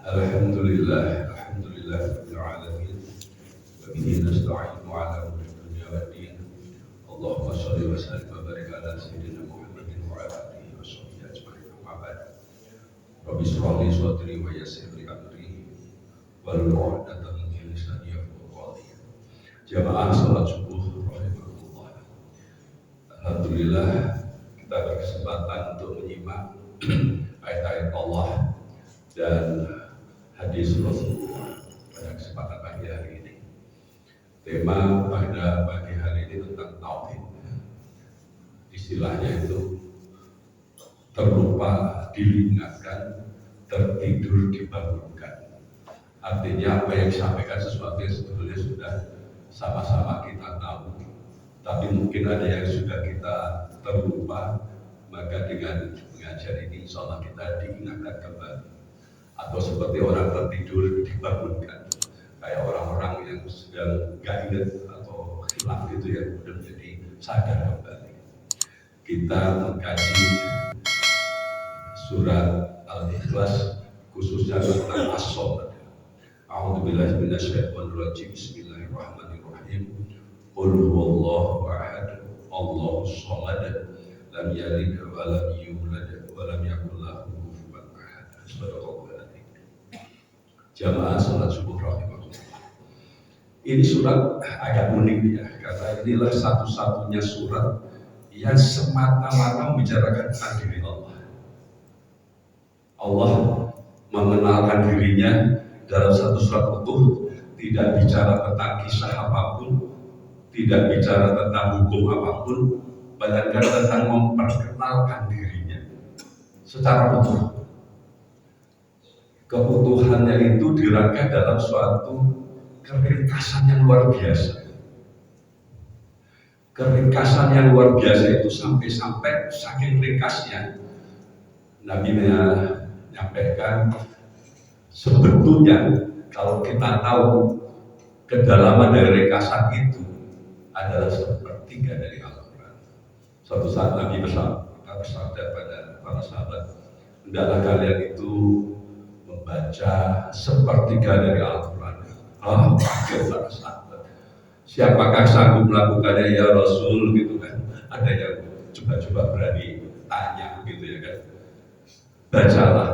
Rabbil alamin. Wa bihi nasta'inu ala umuri dunya waddin. Allahumma shalli wa sallim wa barik ala sayyidina Muhammadin wa ala alihi wa sahbihi ajma'in. Amma ba'd. Rabbi shrah li sadri wa yassir li amri wahlul 'uqdatam min lisani yafqahu qawli. Jamaah salat subuh rahimakumullah. Alhamdulillah kita berkesempatan untuk menyimak ayat-ayat Allah dan hadis Rasulullah pada kesempatan pagi hari ini. Tema pada pagi hari ini tentang tauhid. Istilahnya itu terlupa diingatkan, tertidur dibangunkan. Artinya apa yang disampaikan sesuatu yang sebetulnya sudah sama-sama kita tahu, tapi mungkin ada yang sudah kita terlupa. Maka dengan mengajar ini insya Allah kita diingatkan kembali. Atau seperti orang tertidur dibangunkan, kayak orang-orang yang sedang gak ingat atau hilang gitu ya, sudah menjadi sadar kembali. Kita mengkaji surat Al-Ikhlas khususnya tentang as-shalah. A'udzubillahi minasyaitonirrajim. Bismillahirrahmanirrahim. Qul huwallahu ahad, Allahus shamad, lam yalid wa lam yulad wa lam yakul lahu kufuwan ahad. Subhanallah. Jamaah salat subuh rahimahullah. Ini surat agak unik ya, karena inilah satu-satunya surat yang semata-mata membicarakan tentang diri Allah. Allah mengenalkan dirinya dalam satu surat utuh, tidak bicara tentang kisah apapun, tidak bicara tentang hukum apapun, melainkan tentang memperkenalkan dirinya secara utuh. Keutuhannya itu dirangkai dalam suatu keringkasan yang luar biasa. Keringkasan yang luar biasa itu sampai-sampai saking ringkasnya Nabi menyampaikan, sebetulnya kalau kita tahu kedalaman dari ringkasan itu adalah sepertiga dari Al-Quran. Suatu saat Nabi bersabda pada para sahabat, hendaklah kalian itu membaca sepertiga dari Al-Quran. Oh, para sahabat, siapakah sanggup melakukannya ya Rasul, gitu kan? Ada yang coba-coba berani tanya gitu ya kan. Bacalah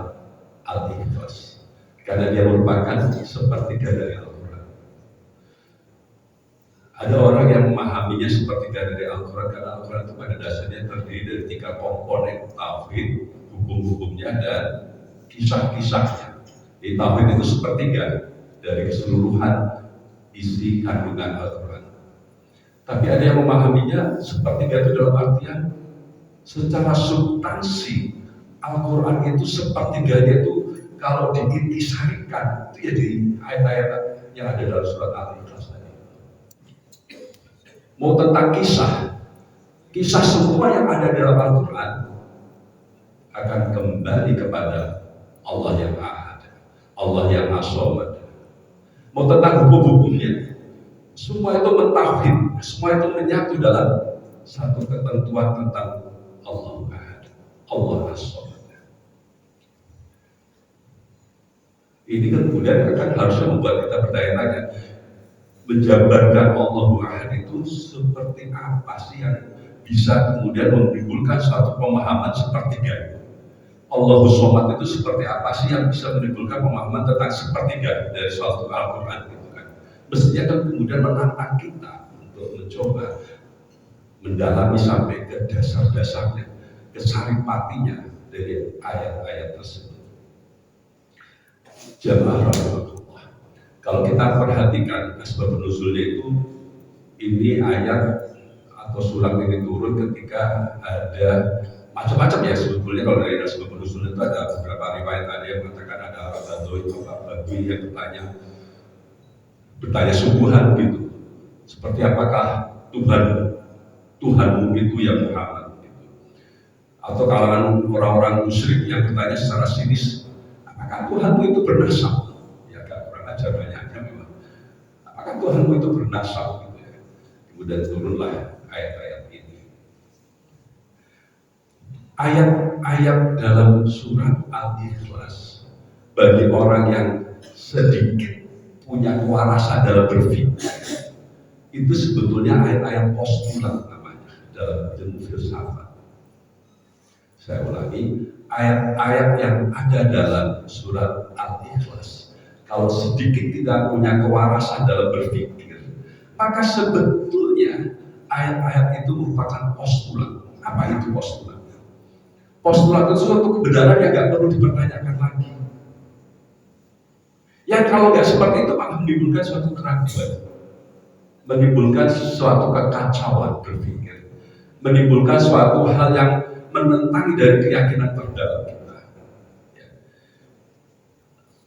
Al-Ikhlas, karena dia merupakan sepertiga dari Al-Quran. Ada orang yang memahaminya sepertiga dari Al-Quran, karena Al-Quran itu pada dasarnya terdiri dari 3 komponen: tauhid, hukum-hukumnya, dan kisah-kisahnya. Di tauhid itu sepertiga dari keseluruhan isi kandungan Al-Quran. Tapi ada yang memahaminya sepertiga itu dalam artian secara substansi Al-Quran itu sepertiganya itu kalau diintisarikan itu ya di ayat-ayat yang ada dalam surat Al-Ikhlas tadi. Mau tentang kisah semua yang ada dalam Al-Quran akan kembali kepada Allah yang Ahad, Allah yang As-Samad. Mau tentang hukum-hukumnya, semua itu mentauhid, semua itu menyatu dalam satu ketentuan tentang Allah Ahad, Allah As-Samad. Ini kan kemudian harusnya membuat kita bertanya-tanya, menjabarkan Allah Ahad itu seperti apa sih yang bisa kemudian menimbulkan suatu pemahaman sepertiga? Allahus Somad itu seperti apa sih yang bisa menimbulkan pemahaman tentang sepertiga dari suatu Al-Quran gitu kan? Mestinya kan kemudian menantang kita untuk mencoba mendalami sampai ke dasar-dasarnya, ke saripatinya dari ayat-ayat tersebut. Jamaah rahmatullah, kalau kita perhatikan asbab nuzulnya itu, ini ayat atau surat ini turun ketika ada macam-macam ya sebetulnya. Kalau dari asbab nuzul itu ada beberapa riwayat, ada yang mengatakan ada Arab Badui yang bertanya sungguhan gitu, seperti apakah Tuhanmu itu ya Muhammad gitu. Atau kalangan orang-orang musyrik yang bertanya secara sinis, apakah Tuhanmu itu bernasab? Ya agak kurang ajar banyaknya memang. Apakah Tuhanmu itu bernasab gitu ya. Kemudian turunlah ayat-ayat ini. Ayat-ayat dalam surat Al-Ikhlas bagi orang yang sedikit punya kewarasan dalam berpikir, itu sebetulnya ayat-ayat postulat namanya dalam ilmu filsafat. Saya ulangi, ayat-ayat yang ada dalam surat Al-Ikhlas, kalau sedikit tidak punya kewarasan dalam berpikir, maka sebetulnya ayat-ayat itu merupakan postulat. Apa itu postulat? Postulat itu suatu kebenaran yang nggak perlu dipertanyakan lagi. Yang kalau nggak seperti itu malah menimbulkan suatu keraguan, menimbulkan suatu kekacauan berpikir, menimbulkan suatu hal yang menentang dari keyakinan terdalam kita.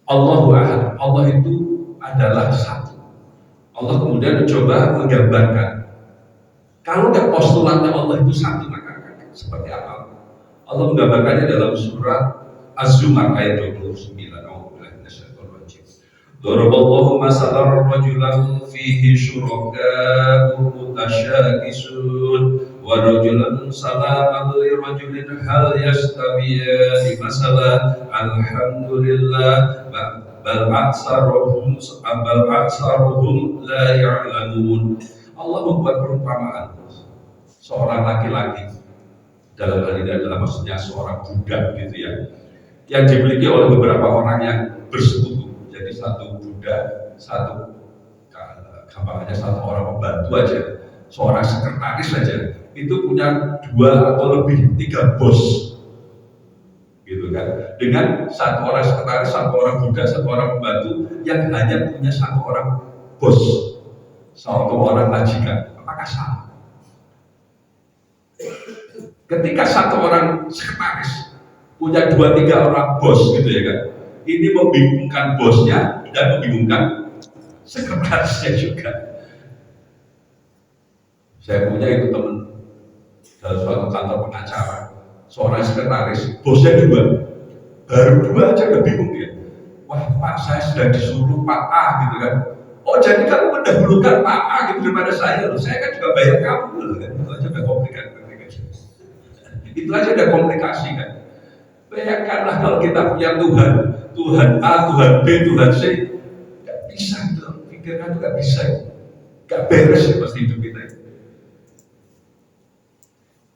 Allahu Ahad, Allah itu adalah satu. Allah kemudian mencoba menggambarkan, kalau nggak postulatnya Allah itu satu, maka seperti apa? Allah menggambarkannya dalam surat Az-Zumar ayat 29. Daraballahu masalan rajulan fihi syuraka'u mutasyakisun wa rajulan salaman li rajulin hal yastawiyani masalan alhamdulillah bal aksaruhum la ya'lamun. Allah membuat perumpamaan seorang laki-laki, dalam hal ini adalah maksudnya seorang budak gitu ya, yang dimiliki oleh beberapa orang yang bersekutu. Jadi satu budak, satu gampangnya satu orang pembantu aja, seorang sekretaris saja, itu punya 2 atau lebih 3 bos, gitu kan? Dengan satu orang sekretaris, satu orang budak, satu orang pembantu yang hanya punya satu orang bos, satu orang majikan. Apakah salah? Ketika satu orang sekretaris punya 2-3 orang bos, gitu ya kan? Ini membingungkan bosnya dan membingungkan sekretarisnya juga. Saya punya itu teman dalam suatu kantor pengacara, seorang sekretaris, bosnya 2, baru 2 aja udah bingung dia. Wah Pak, saya sudah disuruh Pak A gitu kan. Oh jadi kamu mendahulukan Pak A gitu daripada saya kan juga bayar kamu loh kan. Itu aja udah komplikasi. Itu aja udah komplikasi kan. Bayangkanlah kalau kita punya Tuhan A, Tuhan B, Tuhan C, nggak bisa gitu, pikirkan itu nggak bisa, nggak beres ya pasti hidup kita.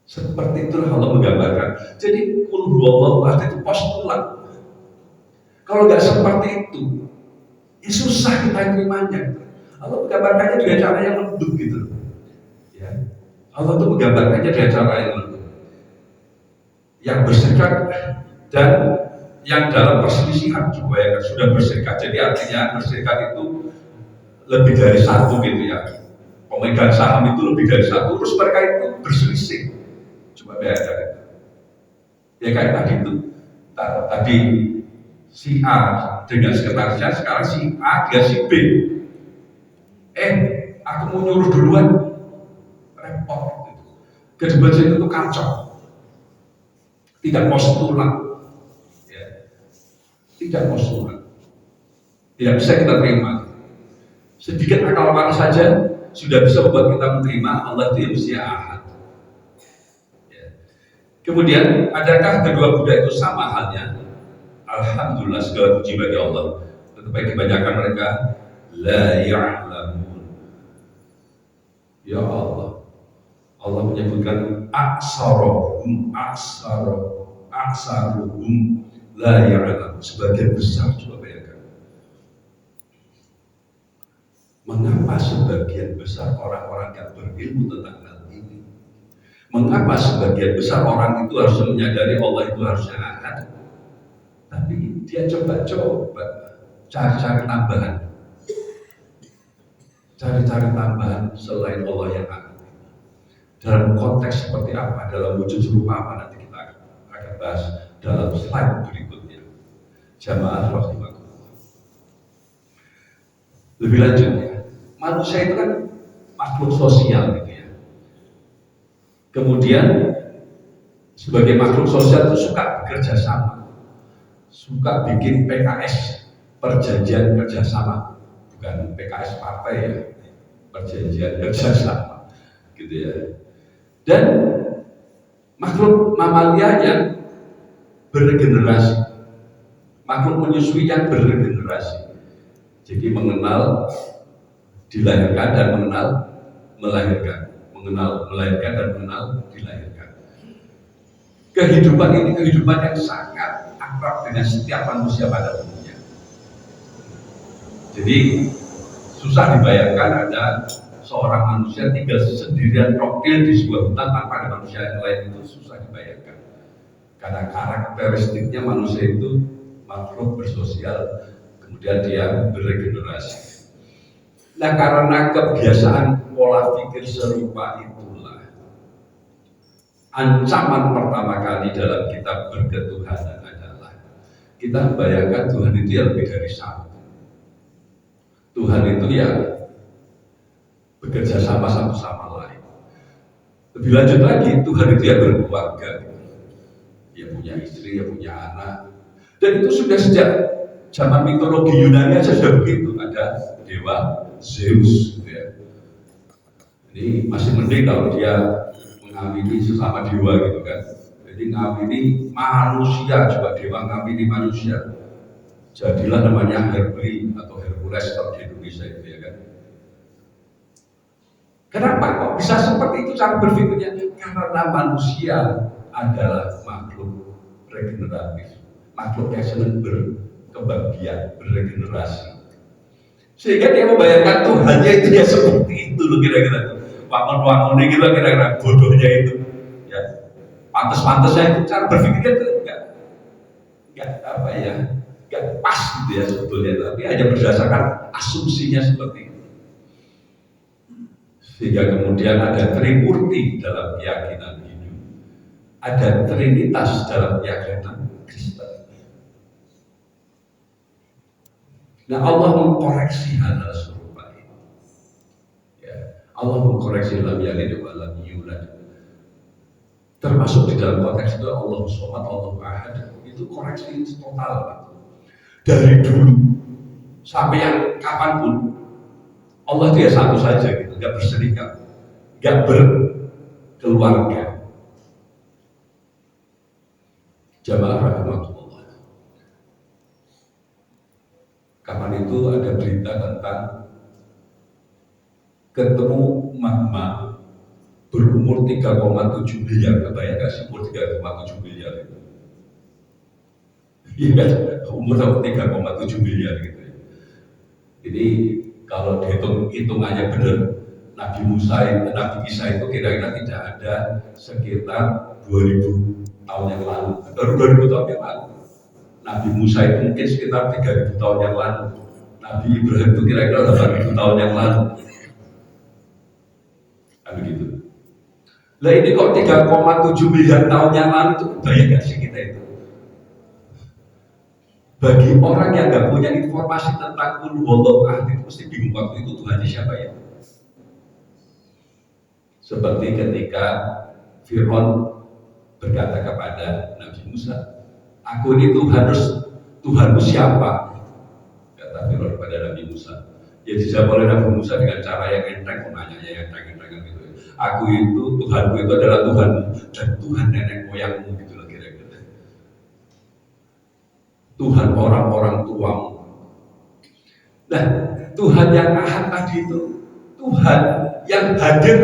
Seperti itulah Allah menggambarkan. Jadi qul huwallahu ahad itu postulat. Kalau nggak seperti itu, ya susah kita terimanya. Allah menggambarkannya dengan cara yang lembut gitu. Ya. Allah tuh menggambarkannya dengan cara yang lembut, yang berserikat dan yang dalam perselisihan juga ya, sudah berserikat. Jadi artinya berserikat itu lebih dari satu gitu ya. Pemegang saham itu lebih dari satu, terus mereka itu berselisih. Coba bayangkan. Ya kayak tadi itu, tadi si A dengan sekretarisnya, sekarang si A dia si B. Aku mau nyuruh duluan, repot. Gitu. Kedua itu tuh kacau, tidak postulat. Tidak postulat, tidak bisa kita terima. Sedikit akal waras saja sudah bisa membuat kita menerima Allah itu yang Maha Ahad. Ya. Kemudian, adakah kedua budak itu sama halnya? Alhamdulillah, segala puji bagi Allah. Tetapi kebanyakan mereka la ya'lamun. Ya Allah, Allah menyebutkan aksaruhum la ya'lam, sebagian besar. Coba bayangkan, mengapa sebagian besar orang-orang yang berilmu tentang hal ini, mengapa sebagian besar orang itu harus menyadari Allah itu harusnya ahad, tapi dia coba-coba cari-cari tambahan selain Allah yang ahad. Dalam konteks seperti apa, dalam wujud serupa apa, nanti kita akan bahas dalam slide berikutnya. Jamaah rahimakumullah. Lebih lanjut ya, manusia itu kan makhluk sosial gitu ya. Kemudian sebagai makhluk sosial itu suka bekerja sama, suka bikin PKS, perjanjian kerjasama, bukan PKS partai ya, perjanjian kerjasama gitu ya. Dan makhluk mamalia yang beregenerasi, makhluk menyusui yang beregenerasi. Jadi mengenal dilahirkan dan mengenal melahirkan, mengenal melahirkan dan mengenal dilahirkan. Kehidupan ini kehidupan yang sangat akrab dengan setiap manusia pada umumnya. Jadi susah dibayangkan ada seorang manusia tinggal sendirian rokil di sebuah hutan tanpa ada manusia yang lain, itu susah dibayangkan. Karena karakteristiknya manusia itu makhluk bersosial, kemudian dia beregenerasi. Nah, karena kebiasaan pola pikir serupa itulah ancaman pertama kali dalam kitab berketuhanan adalah kita bayangkan Tuhan itu yang lebih dari satu. Tuhan itu ya bekerja sama satu sama lain. Lebih lanjut lagi, Tuhan itu ya berkeluarga, ya punya istri, ya punya anak. Dan itu sudah sejak zaman mitologi Yunani aja sudah begitu. Ada dewa Zeus, gitu ya. Ini masih mending kalau dia mengawini sesama dewa gitu kan. Jadi ngawini manusia juga, dewa ngawini manusia. Jadilah namanya Hercules atau Hercules kalau di Indonesia itu ya kan. Kenapa kok bisa seperti itu cara berpikirnya? Karena manusia adalah makhluk regeneratif, makhluk yang senang berkembang biak, beregenerasi. Sehingga dia membayangkan Tuhannya itu ya seperti itu loh kira-kira. Wangun-wangunnya gitu kira-kira, bodohnya itu. Ya, pantas-pantasnya itu cara berpikirnya itu enggak apa ya, enggak pas gitu ya sebetulnya, tapi hanya berdasarkan asumsinya seperti itu. Sehingga kemudian ada Trimurti dalam keyakinan Hindu, ada Trinitas dalam keyakinan Kristen. Nah, Allah mengkoreksi hal-hal serupa ini. Ya, Allah mengkoreksi lam yalid wa lam yulad. Termasuk di dalam konteks itu Allah Somad, Allah Ahad, itu koreksi total. Dari dulu sampai yang kapanpun Allah itu ya satu saja gitu, nggak berserikat, nggak berkeluarga. Jamaah rahmatullah. Kapan itu ada berita tentang ketemu magma berumur 3,7 miliar, kebayang nggak sih umur 3,7 miliar itu? Iya kan, umur 3,7 miliar gitu. Jadi kalau dihitung hitungannya benar, Nabi Isa itu kira-kira tidak ada sekitar 2000 tahun yang lalu, baru 2000 tahun yang lalu. Nabi Musa itu mungkin sekitar 3000 tahun yang lalu. Nabi Ibrahim itu kira-kira 8000 tahun yang lalu. Kan begitu. Lah ini kok 3,7 miliar tahun yang lalu itu kebayang gak sih kita itu? Bagi orang yang gak punya informasi tentang Qul Huwallahu Ahad itu mesti bingung waktu itu Tuhan siapa ya? Seperti ketika Fir'aun berkata kepada Nabi Musa, aku ini Tuhanmu siapa? Kata Fir'aun kepada Nabi Musa. Ya dijawab oleh Nabi Musa dengan cara yang enteng, nanyanya yang enteng gitu. Aku itu, Tuhanku itu adalah Tuhanmu dan Tuhan nenek moyangmu gitu loh kira-kira. Tuhan orang-orang tuamu. Nah, Tuhan yang Ahad tadi itu Tuhan yang hadir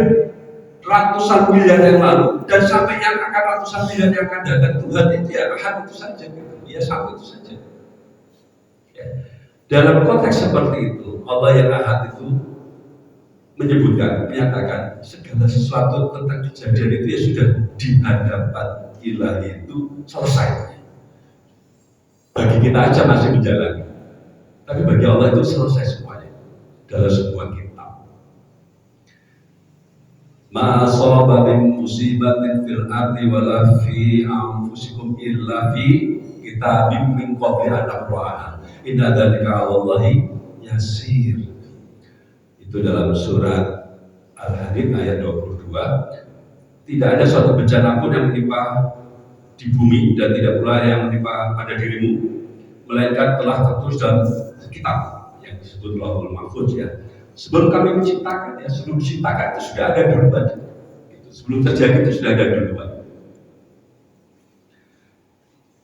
ratusan miliar yang lalu dan sampai yang akan ratusan miliar yang akan datang. Tuhan itu ya Ahad itu saja, ya satu itu saja. Ya. Dalam konteks seperti itu, Allah yang Ahad itu menyatakan segala sesuatu tentang kejadian itu ya sudah di hadapan ilahi itu selesai. Bagi kita aja masih menjalani, tapi bagi Allah itu selesai semuanya dalam sebuah kitab. Ma asaba min musibatin fil ardi wala fi anfusikum illa fi kitabim min qabli an nabra'aha. Inna dzalika 'alallahi yasir. Itu dalam surat Al-Hadid ayat 22. Tidak ada suatu bencana pun yang menimpa di bumi dan tidak pula yang menimpa pada dirimu, melainkan telah tertulis dalam kitab yang disebut Lauhul Mahfuz ya. Sebelum kami menciptakan ya, sebelum diciptakan itu sudah ada duluan. Sebelum terjadi itu sudah ada duluan.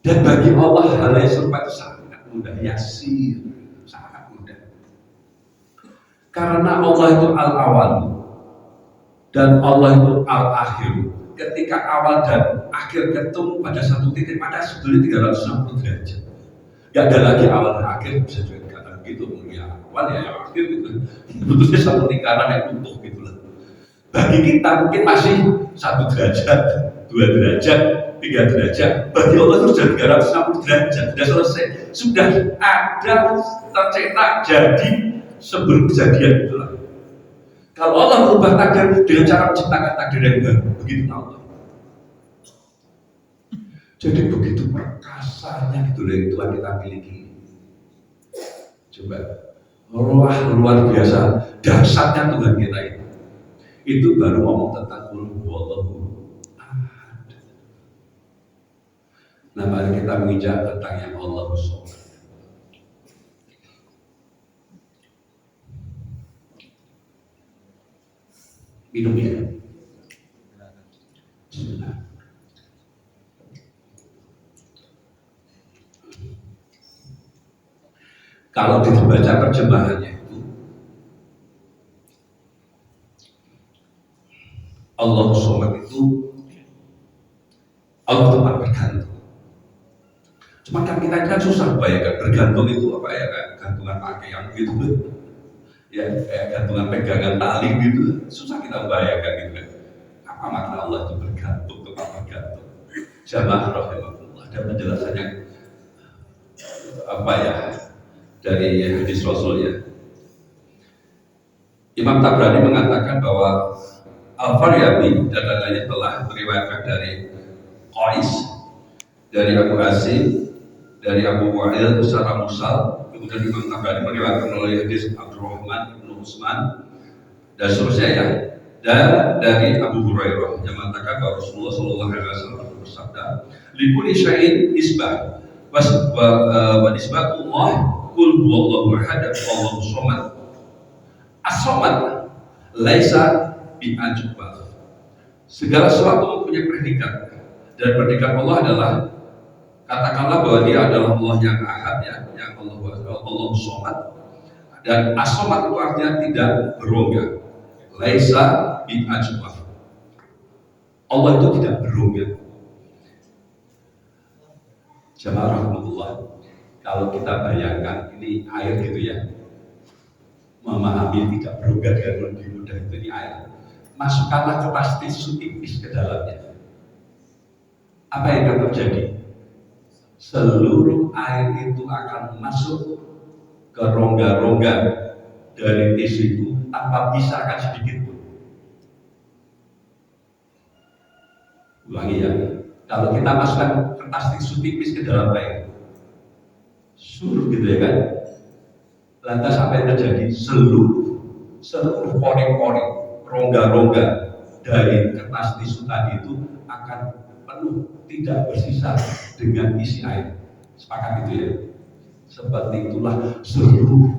Dan bagi Allah hal yang serupa itu sangat yasir, sangat mudah. Karena Allah itu al-awal dan Allah itu al-akhir. Ketika awal dan akhir ketemu pada satu titik, pada sebetulnya 360 derajat. Gak ada lagi awal dan akhir, bisa juga dikatakan gitu, ya awal ya akhir gitu. Bentuknya satu lingkaran yang utuh gitu lah. Bagi kita mungkin masih 1 derajat, 2 derajat, 3 derajat. Bagi Allah itu sudah 360 derajat, sudah selesai, sudah ada tercetak jadi sebelum kejadian itulah. Kalau Allah merubah takdir dengan cara menciptakan takdir yang baru, begitu Allah. Jadi begitu perkasanya gitu loh Tuhan kita miliki. Coba luar biasa dahsyatnya Tuhan kita itu. Itu baru ngomong tentang qul huwallahu ahad. Nah, mari kita menginjak tentang yang Allah Subhanahu. Minum ya. Bismillah. Kalau dibaca terjemahannya itu Allah Somad itu Allah tempat bergantung. Cuma kan kita kan susah bayangkan bergantung itu apa ya, kayak gantungan pakaian gitu, ya kayak gantungan pegangan tali gitu, susah kita bayangkan gitu kan. Apa makna Allah itu bergantung, tempat bergantung? Jamaah rahimahullah ada penjelasannya apa ya dari hadis Rasul ya. Imam Tabrani mengatakan bahwa Al-Faryabi dan lainnya telah meriwayatkan dari Qais, dari Abu Asim, dari Abu Wa'il secara mursal. Kemudian Imam Tabrani meriwayatkan oleh hadis Abdurrahman bin Utsman dan seterusnya ya. Dan dari Abu Hurairah yang mengatakan bahwa Rasulullah Shallallahu Alaihi Wasallam bersabda, "Likulli syai'in isbah, wa nisbatullah qul huwallahu ahad, Allahu somad." As-somad laisa bi'ajbal. Segala sesuatu mempunyai predikat, dan predikat Allah adalah, katakanlah bahwa dia adalah Allah yang ahad ya, yang Allah somad. Dan as-somad itu artinya tidak berongga. Laisa bi'ajbal. Allah itu tidak berongga. Jamaah rahmatullah, kalau kita bayangkan ini air gitu ya, memahami tidak berongga dengan lebih mudah itu ini air. Masukkanlah kertas tisu tipis ke dalamnya. Apa yang akan terjadi? Seluruh air itu akan masuk ke rongga-rongga dari tisu itu tanpa pisahkan sedikit pun. Ulangi ya, kalau kita masukkan kertas tisu tipis ke dalam air, suruh gitu ya kan, lantas apa yang terjadi? Seluruh pori-pori, rongga-rongga dari kertas tisu tadi itu akan penuh, tidak bersisa dengan isi air. Sepakat gitu ya? Seperti itulah seluruh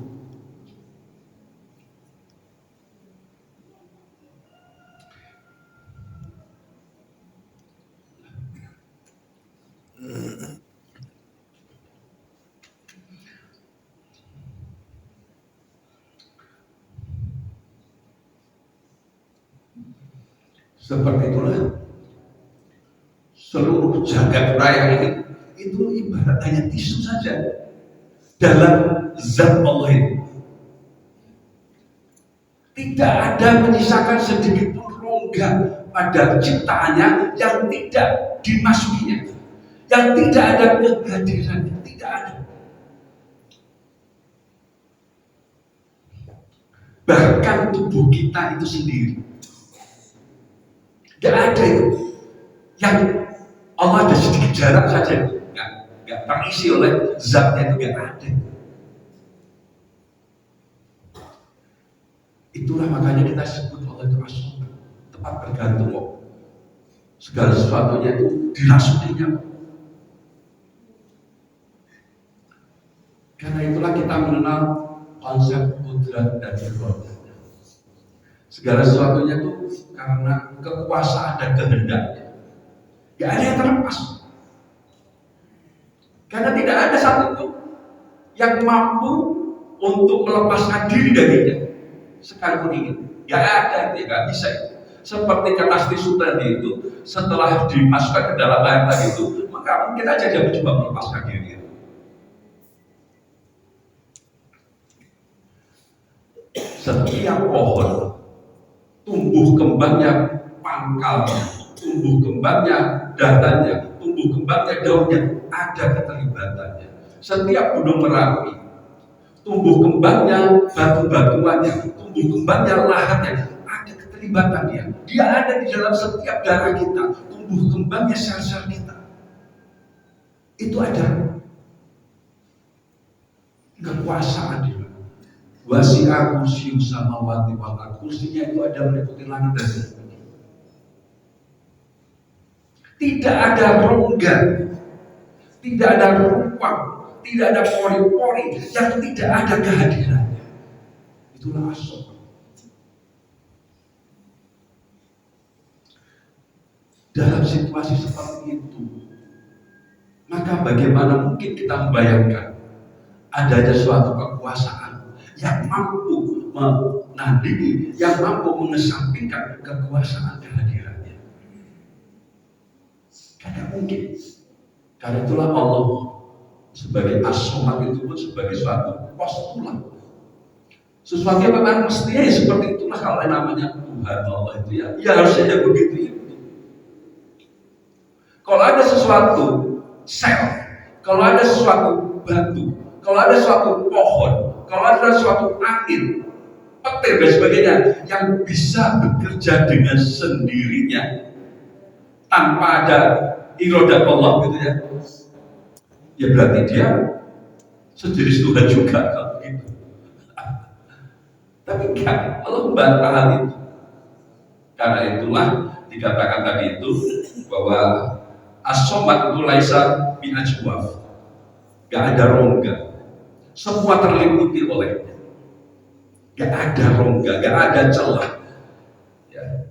seperti itulah seluruh jagat raya ini itu ibarat hanya tisu saja dalam zat Allah itu. Tidak ada menyisakan sedikit pun rongga pada ciptaannya yang tidak dimasukinya, yang tidak ada kehadirannya, tidak ada. Bahkan tubuh kita itu sendiri tidak ada itu yang Allah ada sedikit jarak saja, nggak terisi oleh zatnya, itu nggak ada. Itulah makanya kita sebut Allah itu as-somad, tempat bergantung kok. Segala sesuatunya itu dirasukinya. Karena itulah kita mengenal konsep kudrat dan iradah. Segala sesuatunya itu karena kekuasaan dan kehendaknya. Gak ada yang terlepas. Karena tidak ada satupun yang mampu untuk melepaskan diri darinya sekalipun ingin. Gak ada itu, gak bisa itu. Seperti kata Stisu tadi itu, setelah dimasukkan ke dalam air tadi itu, maka mungkin aja dia mencoba melepaskan diri. Setiap pohon tumbuh kembangnya pangkalnya, tumbuh kembangnya dahannya, tumbuh kembangnya daunnya, ada keterlibatannya. Setiap gunung Merapi tumbuh kembangnya batu-batuannya, tumbuh kembangnya lahannya, ada keterlibatannya. Dia ada di dalam setiap darah kita, tumbuh kembangnya sel-sel kita. Itu ada kekuasaan di dalam. Wasi'a kursiyu samawati wal ardh. Kursinya itu ada meliputi langit dan bumi. Tidak ada rongga, tidak ada ruang, tidak ada pori-pori yang tidak ada kehadirannya. Itulah as-Samad. Dalam situasi seperti itu, maka bagaimana mungkin kita membayangkan adanya suatu kekuasaan yang mampu menandingi, yang mampu mengesampingkan kekuasaan kehadirannya. Tidak mungkin. Karena itulah Allah sebagai as-Samad itu pun sebagai suatu postulat. Sesuatu yang memang mestinya ya seperti itulah kalau namanya Tuhan Allah itu ya harusnya begitu ya. Kalau ada sesuatu sel, kalau ada sesuatu batu, kalau ada suatu pohon, kalau ada suatu angin, petir dan sebagainya yang bisa bekerja dengan sendirinya tanpa ada iradah Allah gitu ya, ya berarti dia sejenis Tuhan juga kalau begitu. Tapi enggak, Allah membantah hal itu. Karena itulah dikatakan tadi itu bahwa as-Samad itu laisa bi ajwaf, enggak ada rongga. Semua terliputi olehnya. Gak ada rongga, gak ada celah. Ya.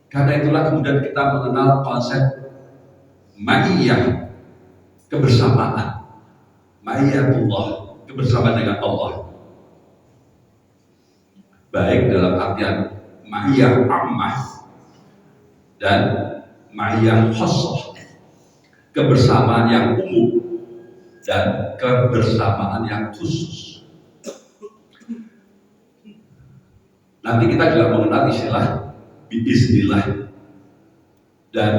Karena itulah kemudian kita mengenal konsep ma'iyah, kebersamaan. Ma'iyatullah, kebersamaan dengan Allah. Baik dalam artian ma'iyah ammah dan ma'iyah khassah. Kebersamaan yang umum dan kebersamaan yang khusus. Nanti kita juga mengenal istilah biiznillah dan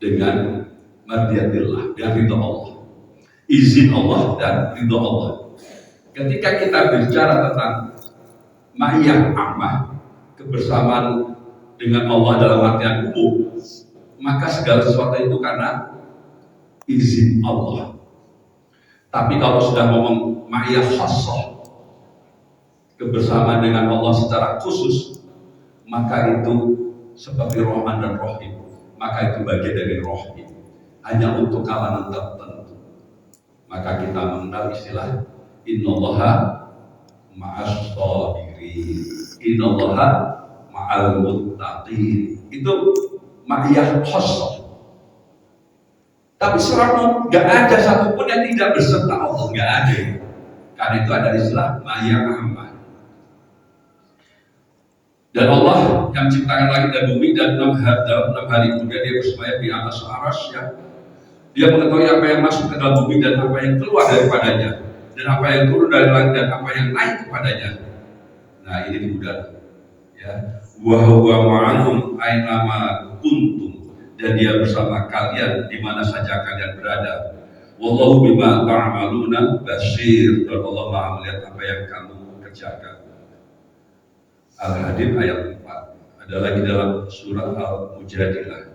dengan mardiyatillah, dengan ridho Allah, izin Allah dan ridho Allah. Ketika kita bicara tentang ma'iyah ammah, kebersamaan dengan Allah dalam artian umum, maka segala sesuatu itu karena izin Allah. Tapi kalau sudah ngomong ma'iyah khassah, kebersamaan dengan Allah secara khusus, maka itu seperti Rahman dan Rahim, maka itu bagian dari Rahim, hanya untuk kalangan tertentu. Maka kita mengenal istilah innallaha ma'as shabirin, innallaha ma'al muttaqin. Itu ma'iyah khassah. Tapi selama gak ada satupun yang tidak berserta Allah, gak ada. Karena itu ada istilah ma'iyah ammah. Dan Allah yang menciptakan langit dan bumi dan dalam 6 hari kemudian dia bersemayam di atas arsy ya. Dia mengetahui apa yang masuk ke dalam bumi dan apa yang keluar daripadanya, dan apa yang turun dari langit dan apa yang naik kepadanya. Nah ini dimudahkan ya. Wa huwa ma'akum ainama kuntum, dan dia bersama kalian di mana saja kalian berada. Wallahu bima ta'maluna basir, dan Allah Maha melihat apa yang kamu kerjakan. Al-Hadid ayat 4. Ada lagi dalam surah Al-Mujadilah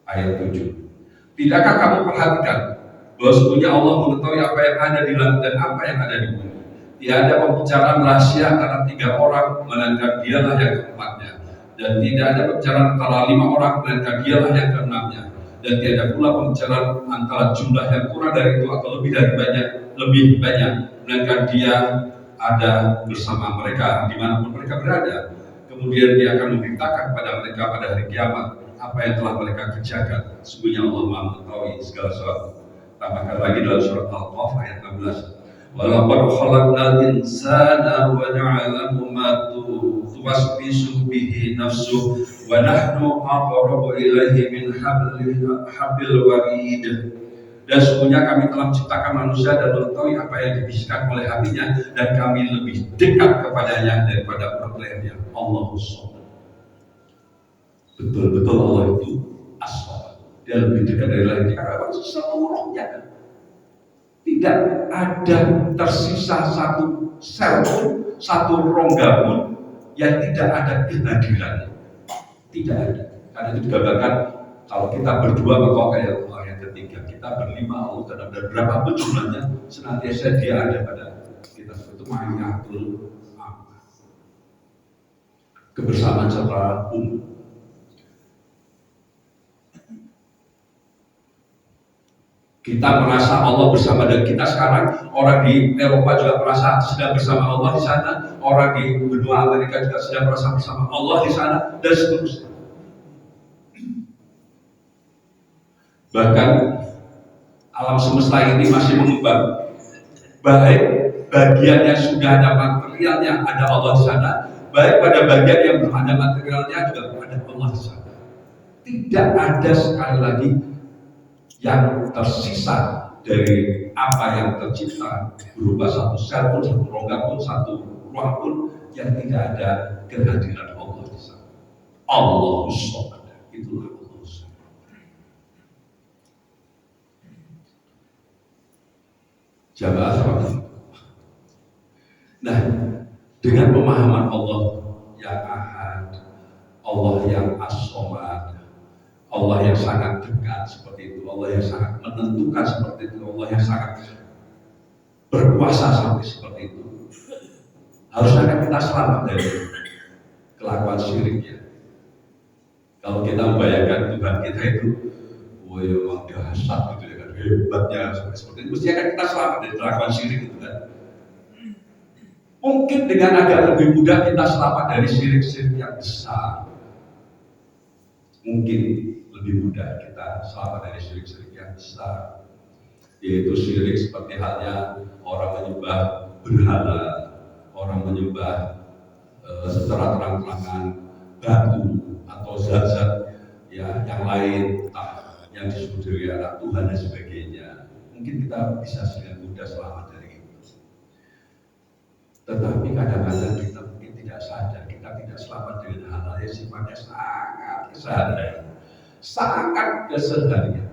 ayat 7. Tidakkah kamu perhatikan bahwa sebetulnya Allah mengetahui apa yang ada di langit dan apa yang ada di bumi? Tiada pembicaraan rahasia antara 3 orang melainkan dialah yang keempatnya, dan tidak ada pembicaraan antara 5 orang melainkan dialah yang keenamnya, dan tiada pula pembicaraan antara jumlah yang kurang dari itu atau lebih banyak melainkan dia ada bersama mereka dimanapun mereka berada. Kemudian dia akan memberitakan kepada mereka pada hari kiamat apa yang telah mereka kerjakan. Sesungguhnya Allah Maha mengetahui segala sesuatu. Tambahkan lagi dalam surat Al-Qaf ayat 16. Walaqad khalaqnal insana wa na'lamu ma tuwaswisu bihi nafsuhu wa nahnu aqrabu ilaihi min hablil warid. Dan sesungguhnya kami telah menciptakan manusia dan mengetahui apa yang dibisikkan oleh hatinya, dan kami lebih dekat kepadanya daripada perkelahiannya. Allahu Samad. Betul-betul Allah itu as-Samad. Dia lebih dekat dari lain karena seluruhnya. Tidak ada tersisa satu sel pun, satu rongga pun yang tidak ada kehadirannya. Tidak ada. Karena itu digambarkan kalau kita berdua maka kayak Allah yang ketiga, kita berlima Allah dan ada berapapun jumlahnya senantiasa dia ada pada kita. Itu ma'iyyatul amal. Kebersamaan secara umum. Kita merasa Allah bersama dengan kita sekarang. Orang di Eropa juga merasa sedang bersama Allah di sana. Orang di benua Amerika juga sedang merasa bersama Allah di sana, dan seterusnya. Bahkan alam semesta ini masih mengembang. Baik bagian yang sudah ada materialnya ada Allah di sana, baik pada bagian yang belum ada materialnya juga ada Allah di sana. Tidak ada sekali lagi yang tersisa dari apa yang tercipta berupa satu sel pun, satu rongga pun, satu ruang pun yang tidak ada kehadiran Allah di sana. Allahu Samad. Itulah Allah Samad. Jamaah sama. Nah, dengan pemahaman Allah yang Ahad, Allah yang As-Samad, Allah yang sangat dekat seperti itu, Allah yang sangat menentukan seperti itu, Allah yang sangat berkuasa sampai seperti itu, harusnya kita selamat dari kelakuan syiriknya. Kalau kita membayangkan Tuhan kita itu, wah memang dahsyat gitu ya kan, hebatnya seperti itu, mestinya kan kita selamat dari kelakuan syirik itu kan. Mungkin dengan agak lebih mudah kita selamat dari syirik-syirik yang besar. Mungkin lebih mudah kita selamat dari syirik-syirik yang besar, yaitu syirik seperti halnya orang menyembah berhala, orang menyembah secara terang-terangan batu atau zat-zat ya yang lain, yang disebut dengan anak Tuhan dan sebagainya. Mungkin kita bisa dengan mudah selamat dari itu. Tetapi kadang-kadang kita mungkin tidak sadar, kita tidak selamat dengan hal-hal yang sifatnya sangat keseharian. Sangat keseharian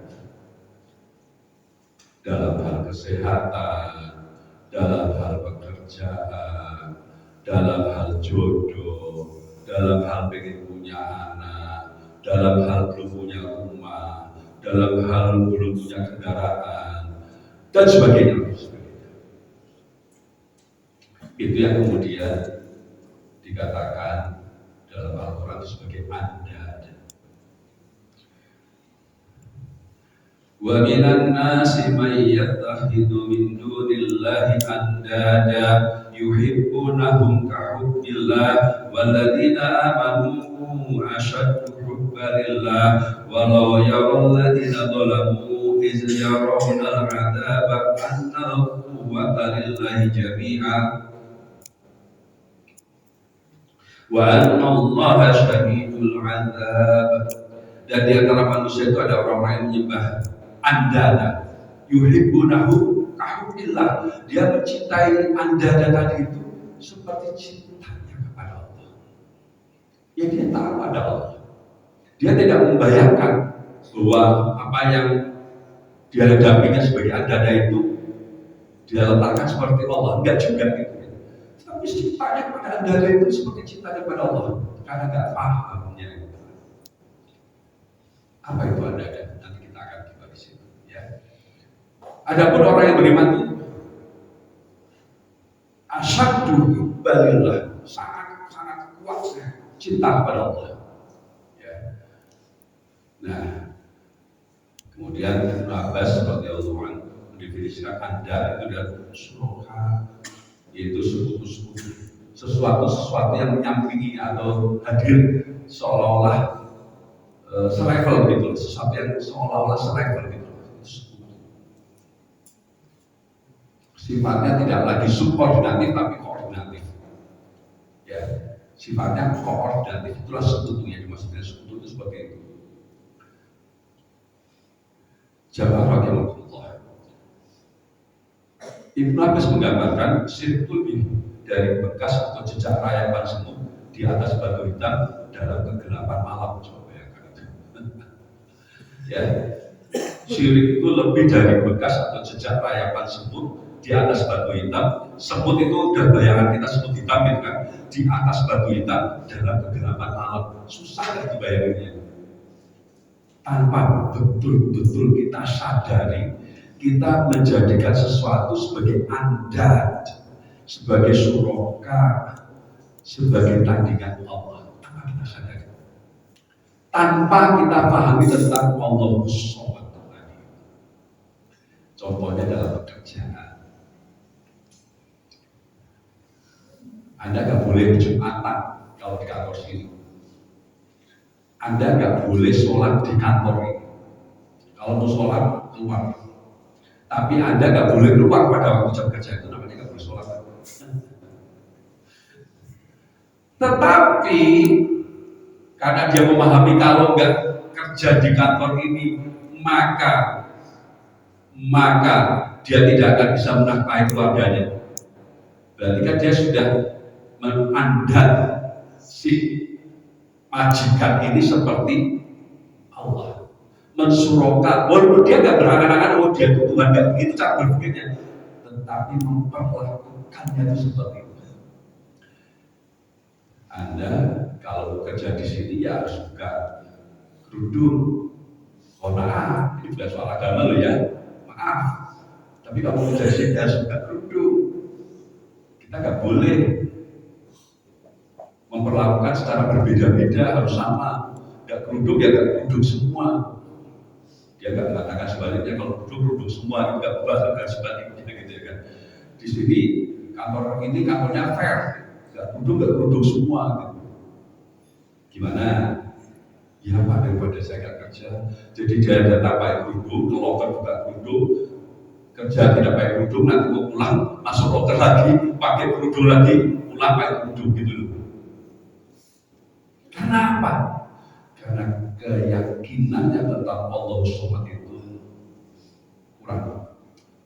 dalam hal kesehatan, dalam hal pekerjaan, dalam hal jodoh, dalam hal pengen punya anak, dalam hal belum punya rumah, dalam hal belum punya kendaraan, dan sebagainya. Itu yang kemudian dikatakan dalam Al-Quran sebagai andad. Wa minan nasi may yattakhidhu min dunillahi andada yuhibbunahum ka hubbillah walladzina amanu ashaddu hubban lillah walau yaral ladzina zalamu iz yarawna al-'adzaba anna al-quwwata lillahi jami'an wa anna allaha syadidul 'adzab. Dan di antara manusia itu ada orang-orang yang menyembah andada, yuhibbunahu kahubbillah. Dia mencintai andada tadi itu seperti cintanya kepada Allah. Ya dia tahu ada Allah. Dia tidak membayangkan bahwa apa yang dia hadapinya sebagai andada itu dia letakkan seperti Allah. Enggak juga gitu. Tapi cintanya kepada andada itu seperti cintanya kepada Allah, karena enggak pahamnya. Apa itu andada? Nanti kita akan dibagi situ. Ya. Adapun orang yang beriman itu asyaddu balillah, sangat kuat cinta kepada Allah. Ya. Nah, kemudian Ibnu Abbas radhiyallahu anhu mendefinisikan andada itu dari surah, yaitu sekutu-sekutu, sesuatu yang menyampingi atau hadir seolah-olah selevel gitu, sesuatu yang seolah-olah selevel gitu. sifatnya tidak lagi subordinatif tapi koordinatif. Ya, sifatnya koordinatif, itulah sekutunya. Dimaksudnya sekutu itu seperti itu. Jamaah rahimahullah. Ibnu Abbas menggambarkan syirik lebih dari bekas atau jejak rayapan semut di atas batu hitam dalam kegelapan malam. Coba bayangkan. Ya, syirik itu lebih dari bekas atau jejak rayapan semut di atas batu hitam. Semut itu udah bayangan kita, semut hitam itu kan, di atas batu hitam dalam kegelapan malam. Susah nggak dibayanginnya? Tanpa betul-betul kita sadari, kita menjadikan sesuatu sebagai andad, sebagai suroka, sebagai tandingan Allah. Tanpa kita sadari, tanpa kita pahami tentang Allah Subhanahu wa Ta'ala. Contohnya dalam pekerjaan, Anda nggak boleh Jumatan kalau di kantor sini. Anda nggak boleh sholat di kantor ini. Kalau mau sholat keluar. Tapi Anda nggak boleh keluar pada waktu jam kerja, itu namanya nggak boleh sholat. Tetapi karena dia memahami kalau nggak kerja di kantor ini, maka dia tidak akan bisa menafkahi keluarganya. Berarti kan dia sudah menandai si majikan ini seperti Allah, mensurokan, walaupun dia nggak berangan-angan, oh dia itu Tuhan, nggak begitu cara berpikirnya, tetapi memperlakukannya itu seperti itu. Anda kalau bekerja di sini ya harus buka kerudung. Oh maaf, ini bukan soal agama loh ya, maaf. Tapi kalau bekerja di sini harus buka kerudung. Kita nggak boleh memperlakukan secara berbeda-beda, harus sama. Gak kerudung ya gak kerudung semua. Dia gak mengatakan sebaliknya, kalau kerudung semua, itu gak bahas sebaliknya gitu ya kan. Di sini kantor ini kantornya fair, gak kerudung semua gitu. Gimana? Ya Pak, daripada saya gak kerja, jadi dia datang pakai kerudung, ke loker buka kerudung, kerja tidak pakai kerudung, nanti mau pulang masuk loker lagi, pakai kerudung lagi, pulang pakai kerudung gitu loh. Kenapa? Karena keyakinannya tentang Allah SWT itu kurang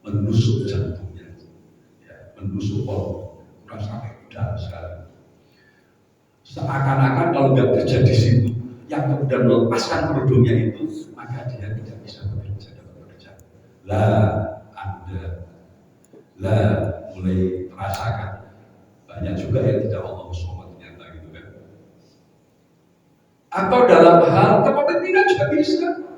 menusuk jantungnya, ya, menusuk Allah, kurang sampai dalam sekali. Seakan-akan kalau nggak kerja di situ, yang kemudian melepaskan kerudungnya itu, maka dia tidak bisa bekerja dalam pekerjaan. Anda mulai merasakan banyak juga yang tidak Allah SWT. Atau dalam hal kepemimpinan juga bisa.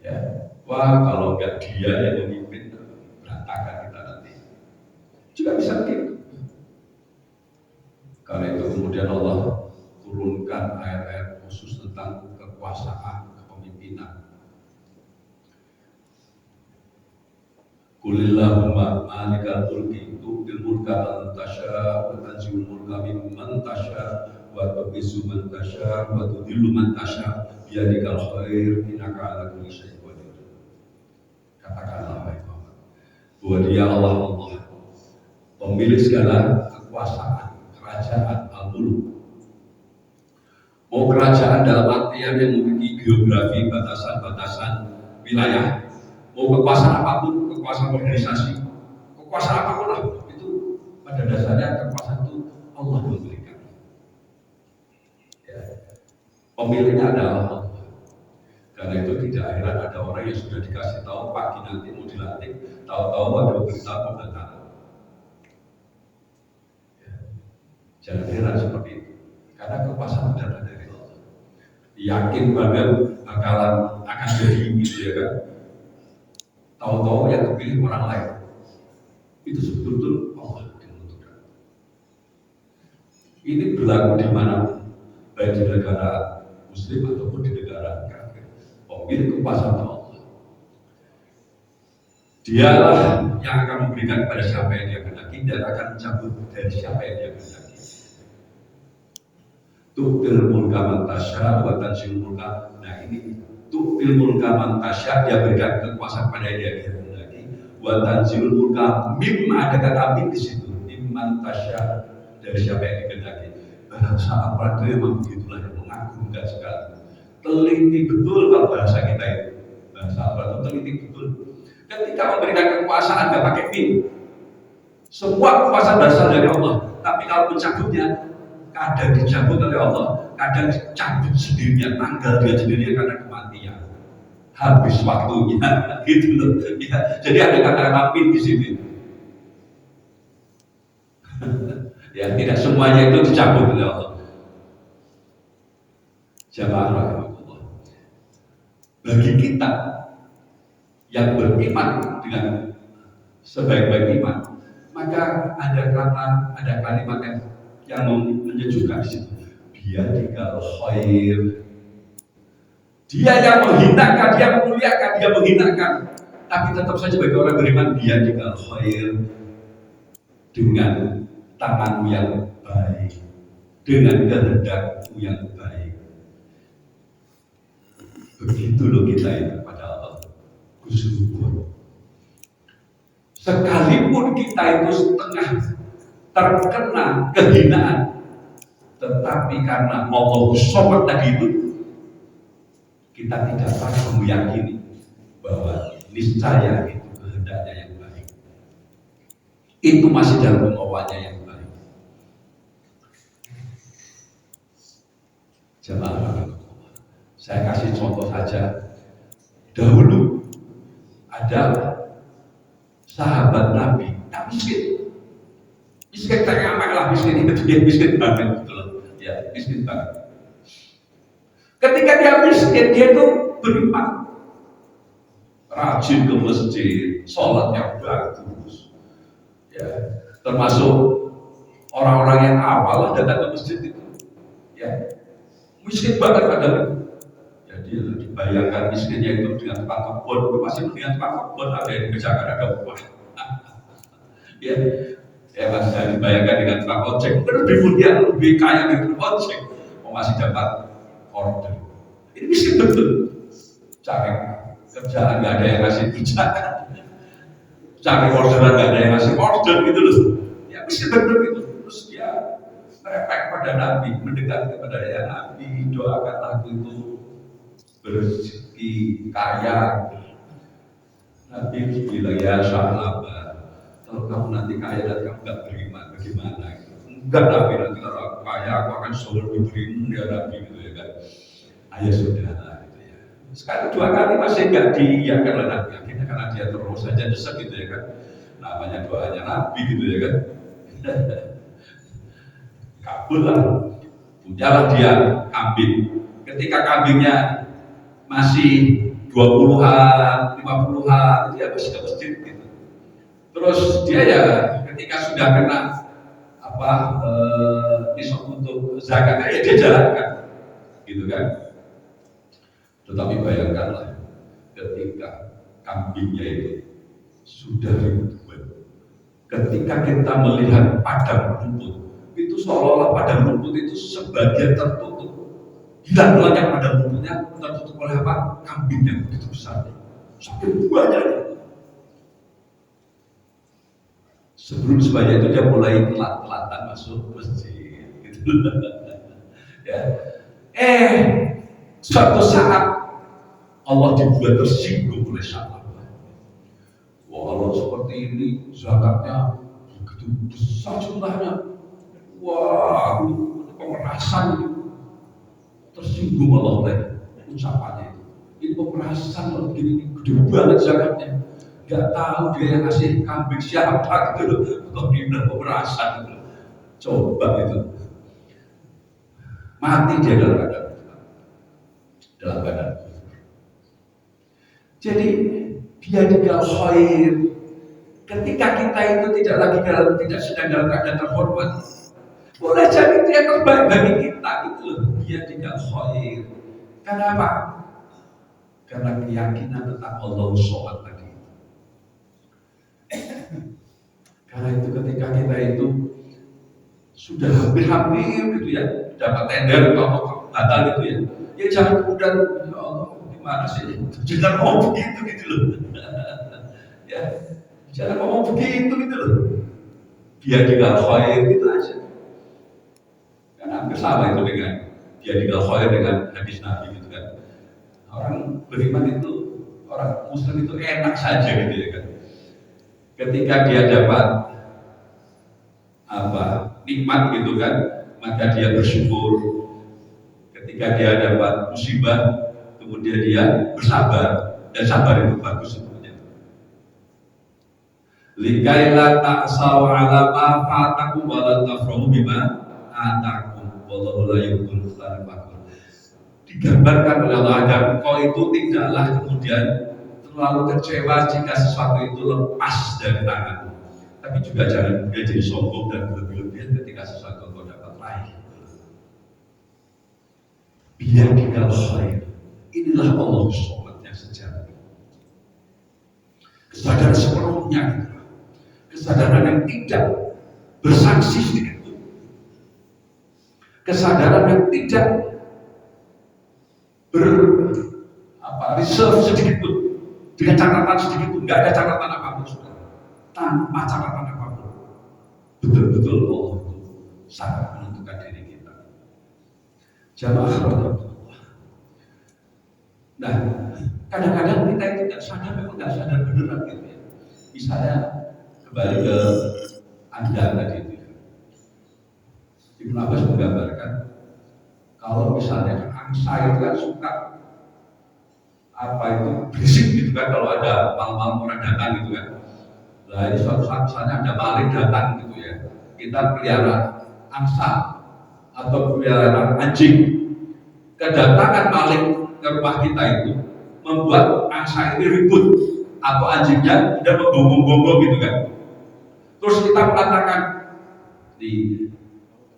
Ya, wah kalau nggak dia yang memimpin, berantakan kita nanti. Juga bisa begitu. Karena itu kemudian Allah turunkan ayat-ayat khusus tentang kekuasaan, kepemimpinan. Qulillahumma malikal mulki tu'til mulka man tasya wa tanzi'ul mulka mimman tasya wa tu'izzu man tasya wa tudhillu man tasya biyadikal khair innaka 'ala kulli syai'in qadir. Katakanlah wahai Muhammad, bahwa Dia Allah pemilik segala kekuasaan, kerajaan al-mulk. Mau kerajaan dalam artian yang memiliki geografi, batasan-batasan wilayah, mau kekuasaan apapun, kekuasaan organisasi, kekuasaan apapun lah, itu pada dasarnya kekuasaan itu Allah memberikan. Ya. Pemiliknya adalah Allah. Karena itu tidak heran ada orang yang sudah dikasih tahu pagi nanti mau dilantik, tahu-tahu ada berita pemberantasan. Ya. Jangan heran seperti itu, karena kekuasaan datang dari Allah. Yakin banget akan jadi gitu ya kan. Tahu-tahu yang terpilih orang lain. Itu betul-betul Allah yang menentukan. Ini berlaku di mana, baik di negara Muslim ataupun di negara kafir. Pemilik kekuasaan Allah. Dialah yang akan memberikan kepada siapa yang Dia kehendaki dan akan mencabut dari siapa yang Dia kehendaki. Tu'til mulka man tasya wa tanzi'ul mulka. Nah ini tu'til mulka man tasya, Dia berikan kekuasaan pada yang Dia kehendaki. Wa tanzilul mulka mimma, ada kata min di situ. Mimman tasya, dari siapa yang dikehendaki. Bahasa apa itu memang begitulah yang mengagumkan sekali. Teliti betul kalau bahasa kita itu. Bahasa apa itu teliti betul. Ketika memberikan kekuasaan nggak pakai min. Semua kekuasaan berasal dari Allah. Tapi kalau mencabutnya, kadang dicabut oleh Allah, kadang dicabut sendirinya, tanggal dia sendirinya karena kematian. Habis waktunya, gitu loh. Ya, jadi ada kata-kata min di sini. Ya, tidak semuanya itu dicabut oleh Allah. Jamaah rahimahullah. Bagi kita yang beriman dengan sebaik-baik iman, maka ada kalimat yang menyejukkan di situ. Biyadikal khair. Dia yang menghinakan, dia memuliakan, dia menghinakan, tapi tetap saja bagi orang beriman, biyadikal khair, dengan tanganmu yang baik, dengan kehendakmu yang baik. Begitu loh kita itu pada Allah. Bersyukur. Sekalipun kita itu setengah terkena kehinaan, tetapi karena Allah Somad tadi itu, kita tidak pernah meyakini bahwa niscaya itu kehendaknya yang baik. Itu masih dalam kemauannya yang baik. Jemaah, saya kasih contoh saja. Dahulu ada sahabat Nabi, tak miskin tak ngamak lah, miskin itu dia miskin banget, gitu loh. Ya, miskin banget. Ketika dia miskin, dia itu beriman, rajin ke masjid, sholat yang bagus, ya, termasuk orang-orang yang awal datang ke masjid itu, ya, miskin banget padahal. Jadi dibayangkan miskinnya itu dengan tukang kebun, itu masih dengan tukang kebun ada yang dikerjakan ada upah. Ya masih jangan dibayangkan dengan tukang ojek, mungkin lebih mulia, lebih kaya dari tukang ojek, masih dapat order. Ini miskin betul. Cari kerjaan nggak ada yang ngasih kerjaan, cari orderan nggak ada yang ngasih order gitu loh. Ya miskin betul gitu. Terus dia merepek pada Nabi, mendekat kepada ya Nabi, doakanlah aku itu berzeki kaya. Nabi bilang ya sahabat, kalau kamu nanti kaya dan kamu nggak beriman, bagaimana? Enggak Nabi, nanti kalau aku kaya aku akan selalu beriman ya Nabi, gitu ya kan? Ayo sudah lah, gitu ya. Sekali dua kali masih nggak diiyakan oleh Nabi, akhirnya karena dia terus saja desek gitu ya kan? Namanya doanya Nabi gitu ya kan? Kabul lah, punyalah dia kambing. Ketika kambingnya masih 20-an, 50-an, dia masih ke masjid gitu. Terus dia ya ketika sudah kena nisab untuk zakatnya ya dia jalankan, gitu kan. Tetapi bayangkanlah ketika kambingnya itu sudah ribuan, ketika kita melihat padang rumput itu seolah-olah padang rumput itu sebagian tertutup, hilang banyak padang rumputnya tertutup oleh apa? Kambing yang begitu besar, saking banyaknya. Sebelum sebanyak itu dia mulai telat-telatan masuk masjid, gitu. Ya. Suatu saat Allah dibuat tersinggung oleh sahabat. Wah, Allah seperti ini, zakatnya begitu besar jumlahnya. Wah, pemerasan itu. Tersinggung Allah oleh ucapannya itu. Ini pemerasan loh, begini gede banget zakatnya. Gak tahu dia yang ngasih kambing siapa gitu loh. Kok dibilang pemerasan gitu. Coba itu. Mati dia dalam keadaan. Jadi dia juga khair. Ketika kita itu tidak sedang dalam keadaan terhormat, boleh jadi dia terbaik bagi kita gitu loh. Dia tidak khair. Kenapa? Karena keyakinan tentang Allah Somad tadi. Karena itu ketika kita itu sudah hampir-hampir gitu ya dapat tender atau batal gitu ya, ya jangan kemudian ya Allah gimana sih, jangan mau begitu gitu loh. Ya, Jangan ngomong begitu gitu loh. Biadikal khair gitu aja. Karena hampir sama itu dengan biadikal khair dengan hadis Nabi gitu kan. Orang beriman itu, orang Muslim itu enak saja gitu ya kan. Ketika dia dapat nikmat gitu kan, maka dia bersyukur. Ketika dia dapat musibah, kemudian dia bersabar, dan sabar itu bagus sebenarnya. Likaila ta'saw ala ma fatakum wa la tafrahu bima atakum wallahu la yuhibbul farihin. Digambarkan oleh Allah agar engkau itu tidaklah kemudian terlalu kecewa jika sesuatu itu lepas dari tanganmu, tapi juga jangan jadi sombong dan berlebihan ketika sesuatu engkau dapat raih. Biadikal khair, inilah Allah Subhanahu yang sejati. Kesadaran sepenuhnya gitu. Kesadaran yang tidak bersanksi sedikit pun, kesadaran yang tidak reserve sedikit pun, dengan catatan sedikit pun, nggak ada catatan apapun, tanpa catatan apapun. Betul-betul Allah itu sangat menentukan diri kita. Jamaah rahmatullah. Nah, kadang-kadang kita itu nggak sadar, memang nggak sadar beneran gitu ya. Misalnya kembali ke Anda tadi itu ya. Ibnu Abbas menggambarkan kalau misalnya angsa itu kan suka itu berisik gitu kan kalau ada malam-malam orang datang gitu kan. Nah ini suatu saat misalnya ada maling datang gitu ya, kita pelihara angsa atau pelihara anjing, kedatangan maling ke rumah kita itu membuat angsa ini ribut atau anjingnya udah menggonggong-gonggong gitu kan. Terus kita mengatakan di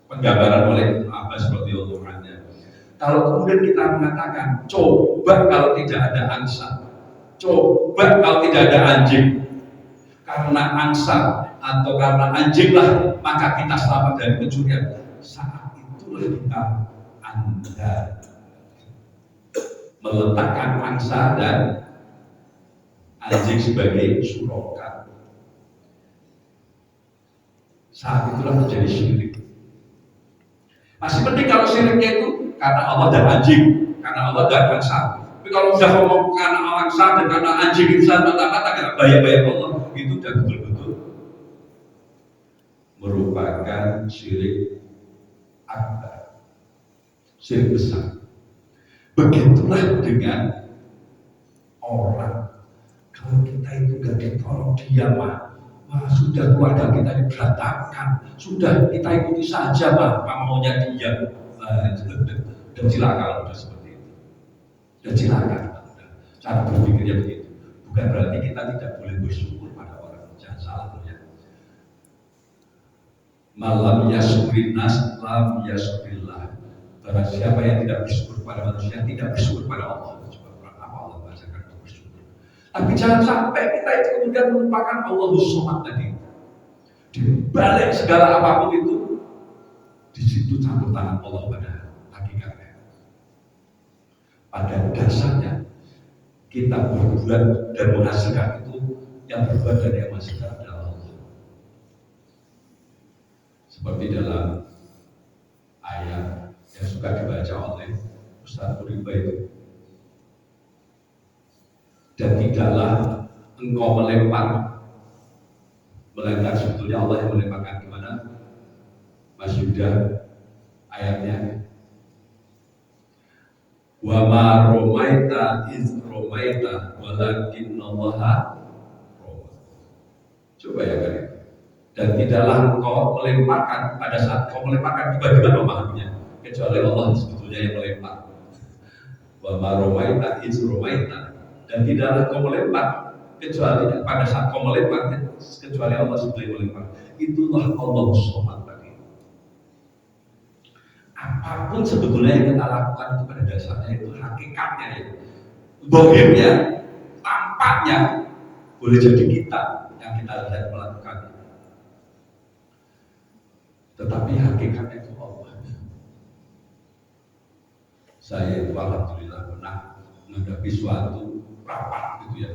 penggambaran oleh Abbas radhiyallahu anhu, kalau kemudian kita mengatakan coba kalau tidak ada angsa, coba kalau tidak ada anjing, karena angsa atau karena anjinglah maka kita selamat dari pencurian. Saat itulah kita Anda meletakkan angsa dan anjing sebagai surokat. Saat itulah menjadi syirik. Masih penting kalau syiriknya itu karena Allah dan anjing, karena Allah dan angsa. Tapi kalau sudah ngomong karena angsa dan karena anjing itu mata-mata karena bayar-bayar Allah, itu sudah betul-betul merupakan syirik akbar, syirik besar. Begitulah dengan orang. Kalau kita itu gak ditolong dia mah, sudah keluarga kita ini berantakan, sudah kita ikuti saja mah maunya dia. Dan cilaka udah seperti itu. Dan cilaka. Cara berpikirnya begitu. Bukan berarti kita tidak boleh bersyukur pada orang. Jangan salah ya. Malam yaskurin nas, lam yaskurillah. Barang siapa yang tidak bersyukur pada manusia, tidak bersyukur pada Allah. Apa Allah bahasakan untuk bersyukur. Tapi jangan sampai kita itu kemudian melupakan Allahus Somad tadi. Di balik segala apapun itu, di situ campur tangan Allah pada hakikatnya. Pada dasarnya kita berbuat dan menghasilkan itu, yang berbuat dan yang menghasilkan adalah Allah. Seperti dalam ayat yang suka dibaca oleh Ustaz Puriba itu. Dan tidaklah engkau melempar, melainkan sebetulnya Allah yang melemparkan. Gimana Mas Yuda ayatnya? Wa ma romaita iz romaita walakinnallaha roma. Coba ya kan. Dan tidaklah engkau melemparkan pada saat kau melemparkan, bagaimana memahaminya? Kecuali Allah sebetulnya yang melempar. Wa ma romaita iz romaita, dan tidaklah kau melempar kecuali pada saat kau melempar, kecuali Allah sebetulnya melempar. Itulah Allah Somad tadi. Apapun sebetulnya yang kita lakukan itu pada dasarnya itu hakikatnya ya, bohirnya, tampaknya boleh jadi kita yang kita lihat melakukan, tetapi hakikatnya itu Allah. Saya itu alhamdulillah pernah menghadapi suatu rapat gitu ya,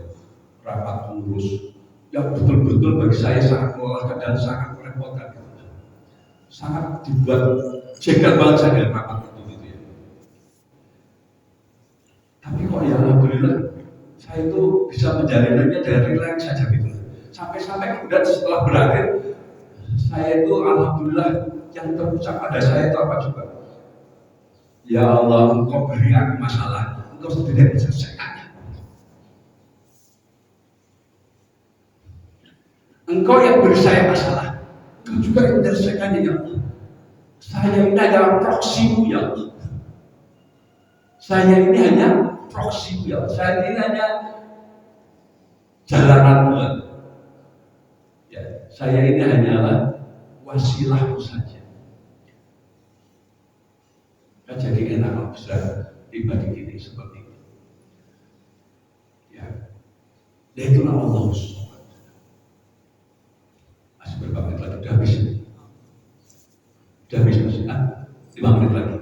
rapat pengurus yang betul-betul bagi saya sangat melelahkan dan sangat merepotkan, sangat dibuat jengkel banget saya dengan rapat itu gitu ya. Tapi kok ya alhamdulillah saya itu bisa menjalannya dengan rileks saja gitu. Sampai-sampai kemudian setelah berakhir saya itu alhamdulillah yang terucap pada saya itu apa coba? Ya Allah, Engkau beri aku masalah, Engkau sendiri yang menyelesaikannya. Engkau yang beri saya masalah, Engkau juga yang menyelesaikannya ya Allah. Saya ini adalah proksimu ya Allah. Saya ini hanya proksimu ya Allah. Saya ini hanya jalananmu. Ya, saya ini hanyalah wasilahmu saja. Kan jadi enak kalau bisa pribadi gini seperti itu. Ya, dan itulah Allah. Masih berapa menit lagi? Sudah habis. Sudah habis masih 5 menit lagi.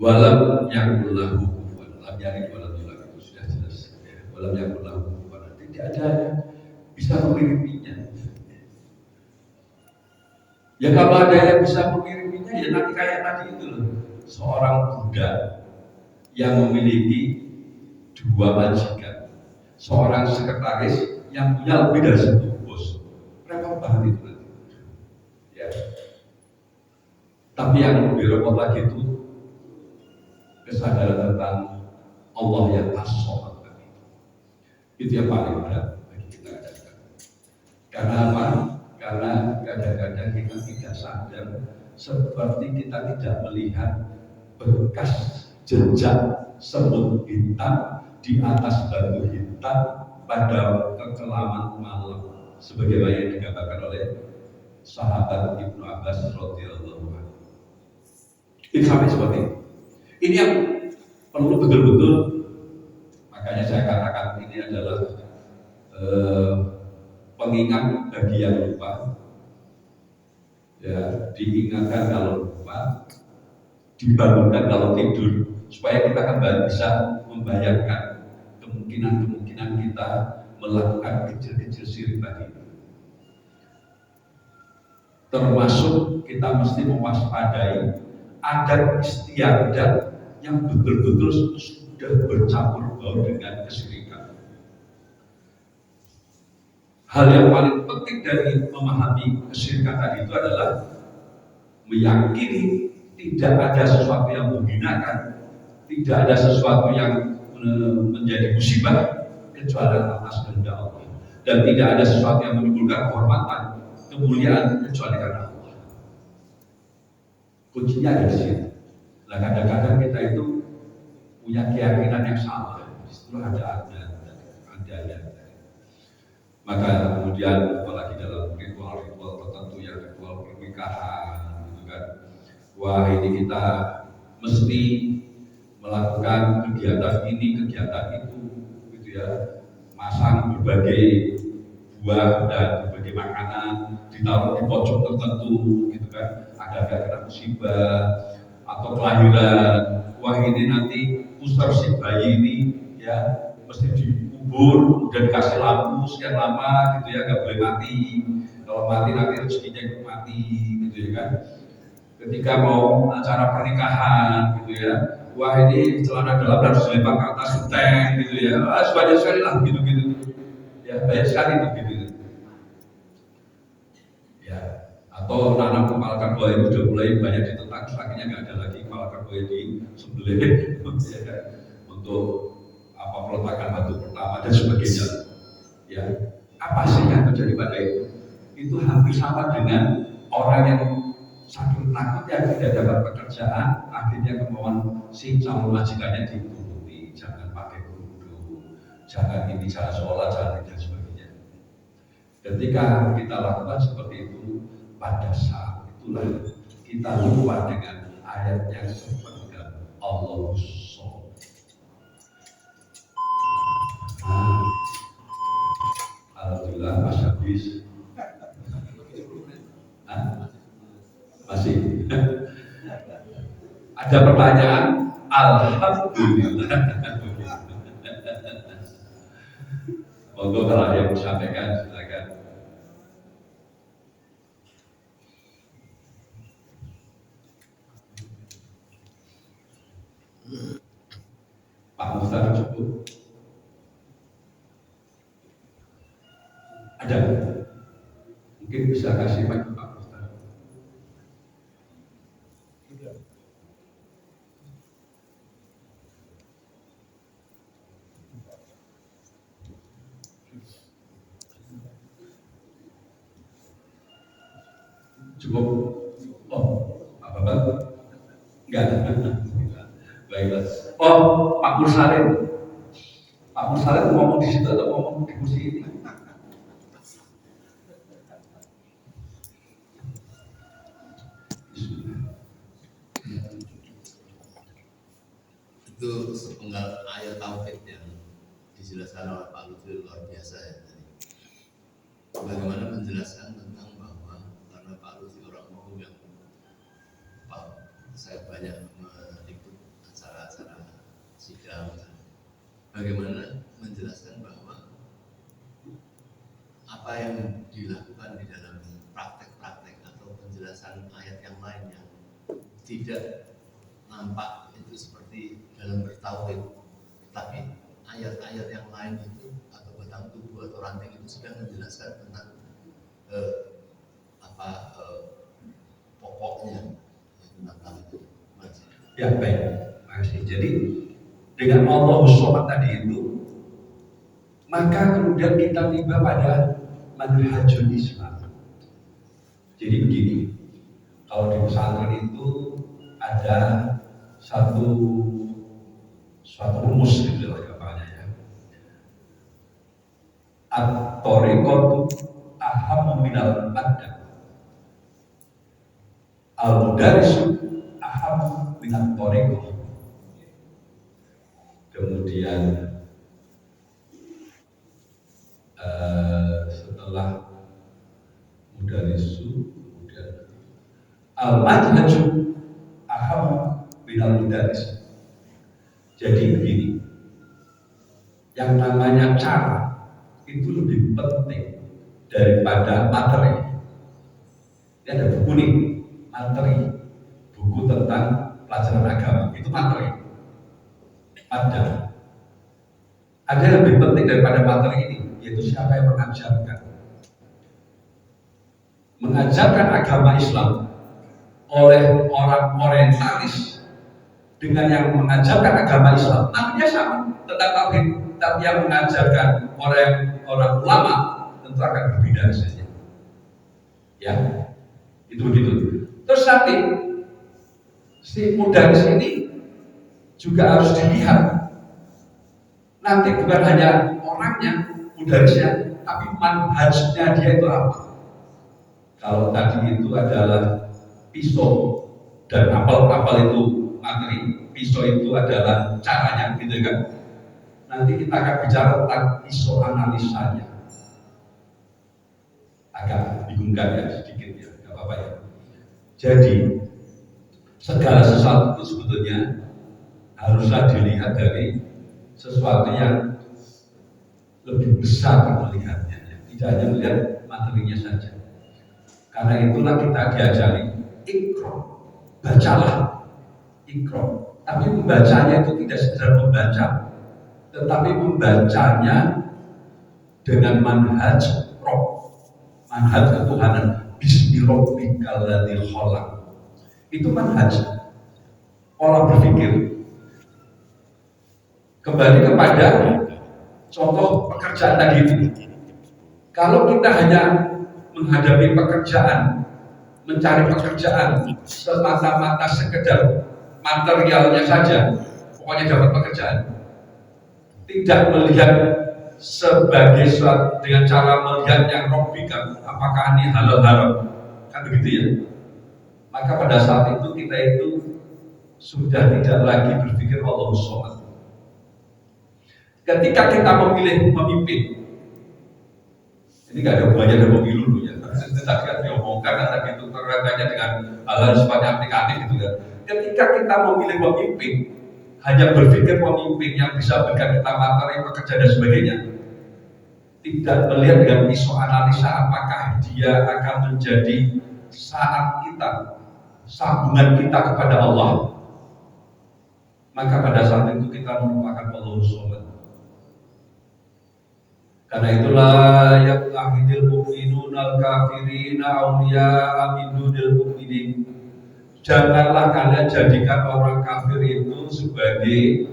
Walam yakul lahu kufuwan, lam yalid walam yulad, itu sudah jelas. Walam yakul lahu kufuwan, tidak ada bisa memiripinya. Ya kalau ada yang bisa memiripinya, ya nanti kayak tadi itu loh, seorang budak yang memiliki 2 majikan, seorang sekretaris yang punya lebih dari 1 bos, repot banget itu nanti. Ya. Tapi yang lebih repot lagi itu kesadaran tentang Allah yang as-somad tadi. Itu yang paling berat bagi kita kadang-kadang. Karena apa? Karena kadang-kadang kita tidak sadar, seperti kita tidak melihat bekas jejak semut hitam di atas batu hitam pada kekelaman malam, sebagaimana yang digambarkan oleh sahabat Ibnu Abbas radhiyallahu anhu. Itu sampai seperti itu. Ini yang perlu betul-betul, makanya saya katakan ini adalah pengingat bagi yang lupa. Ya, diingatkan kalau lupa, dibangunkan kalau tidur, supaya kita kembali bisa membayangkan kemungkinan-kemungkinan kita melakukan kecil-kecil syirik tadi. Termasuk kita mesti mewaspadai adat istiadat yang betul-betul sudah bercampur baur dengan kesyirikan. Hal yang paling penting dari memahami kesyirikan tadi itu adalah meyakini tidak ada sesuatu yang menghinakan, tidak ada sesuatu yang menjadi musibah kecuali atas kehendak Allah, dan tidak ada sesuatu yang menimbulkan kehormatan, kemuliaan kecuali karena Allah. Kuncinya ada di sini. Nah, kadang-kadang kita itu punya keyakinan yang salah. Di situ ada. Maka kemudian apalagi dalam ritual-ritual tertentu, ya ritual pernikahan, gitu kan. Wah, ini kita mesti melakukan kegiatan ini, kegiatan itu, gitu ya. Masang berbagai buah dan berbagai makanan ditaruh di pojok tertentu, gitu kan. Ada kena musibah atau kelahiran. Wah, ini nanti pusar si bayi ini ya mesti dikubur dan dikasih lampu sekian lama, gitu ya, nggak boleh mati. Kalau mati nanti rezekinya ikut mati, gitu ya kan. Ketika mau acara pernikahan, gitu ya, wah ini celana dalam harus dilempar ke atas genteng, gitu ya, banyak sekali lah, gitu-gitu. Ya banyak sekali begitu. Ya. Atau nanam kepala karboy itu sudah mulai banyak ditentang, akhirnya nggak ada lagi kepala karboy di sembelih ya kan? Untuk apa peletakan batu pertama dan sebagainya. Ya, apa sih yang terjadi pada itu? Itu hampir sama dengan orang yang saking takutnya tidak dapat pekerjaan, akhirnya kemauan si calon majikannya dituruti, jangan pakai kerudung, jangan ini, jangan sholat, jangan dan sebagainya. Ketika kita lakukan seperti itu, pada saat itulah kita lupa dengan ayat yang sebenarnya Allah Subhanahu. Alhamdulillah Mas Habis masih ada pertanyaan. Alhamdulillah. Cukup. Ada. Mungkin bisa kasih mic ke Pak Ustaz. Cukup. Oh, Pak Bapak? Enggak. Baiklah. Oh, Pak Mursalim. Pak Mursalim ngomong di situ atau ngomong di kursi ini? Itu sepenggal ayat tauhid yang dijelaskan oleh Pak Lutfi luar biasa ya tadi. Bagaimana menjelaskan tentang bahwa karena Pak Lutfi orang umum yang saya banyak meliput acara-acara sidang, bagaimana menjelaskan bahwa apa yang dilakukan di dalam praktek-praktek atau penjelasan ayat yang lain yang tidak nampak itu seperti dalam bertauhid, tapi ayat-ayat yang lain itu atau batang tubuh atau ranting itu sudah menjelaskan tentang pokoknya tentang itu. Ya baik, makasih. Jadi dengan Allah Somad tadi itu, maka kemudian kita tiba pada manhajul Islam. Jadi begini, kalau di pesantren itu ada suatu rumus gitu lah gambarnya ya. At-thoriqatu ahammu minal madad. Al-mudarisu ahammu minal thoriqah. Kemudian setelah mudarisu, kemudian al-manhaju ahammu minal mudaris. Jadi begini, yang namanya cara itu lebih penting daripada materi. Ini ada buku nih, materi, buku tentang pelajaran agama, itu materi. Ada yang lebih penting daripada materi ini, yaitu siapa yang mengajarkan. Mengajarkan agama Islam oleh orang orientalis dengan yang mengajarkan agama Islam, namanya sama tentang tauhid, tapi yang mengajarkan orang ulama tentu akan berbeda saja. Ya, itu begitu. Terus nanti si mudaris ini juga harus dilihat. Nanti bukan hanya orangnya, mudarisnya, tapi manhajnya dia itu apa. Kalau tadi itu adalah pisau dan apel itu materi, pisau itu adalah caranya, gitu kan. Nanti kita akan bicara tentang pisau analisanya. Agak bingungkan ya sedikit ya, nggak apa-apa ya. Jadi segala sesuatu itu sebetulnya haruslah dilihat dari sesuatu yang lebih besar melihatnya, tidak hanya melihat materinya saja. Karena itulah kita diajari ikro, bacalah ikro. Tapi membacanya itu tidak sekedar membaca, tetapi membacanya dengan manhaj roh, manhaj ketuhanan. Bismi rabbikal ladzi khalaq. Itu manhaj orang berpikir. Kembali kepada contoh pekerjaan tadi itu. Kalau kita hanya menghadapi pekerjaan, mencari pekerjaan semata-mata sekedar materialnya saja, pokoknya dapat pekerjaan, tidak melihat sebagai suatu dengan cara melihat yang robika, apakah ini halal haram, kan begitu ya. Maka pada saat itu kita itu sudah tidak lagi berpikir Allahu Somad. Ketika kita memilih memimpin, ini nggak ada hubungannya dengan pemilu ya. Tadi kan diomongkan tadi itu terkaitannya dengan hal-hal sifatnya aplikatif gitu kan. Ketika kita memilih memimpin, hanya berpikir pemimpin yang bisa berikan kita materi, pekerjaan dan sebagainya, tidak melihat dengan pisau analisa apakah dia akan menjadi saat kita, sambungan kita kepada Allah. Maka pada saat itu kita melupakan Allah Subhanahu. Karena itulah yang lahidil mu'minun al-kafirina awliya'a min dunil mu'minin. Janganlah kalian jadikan orang kafir itu sebagai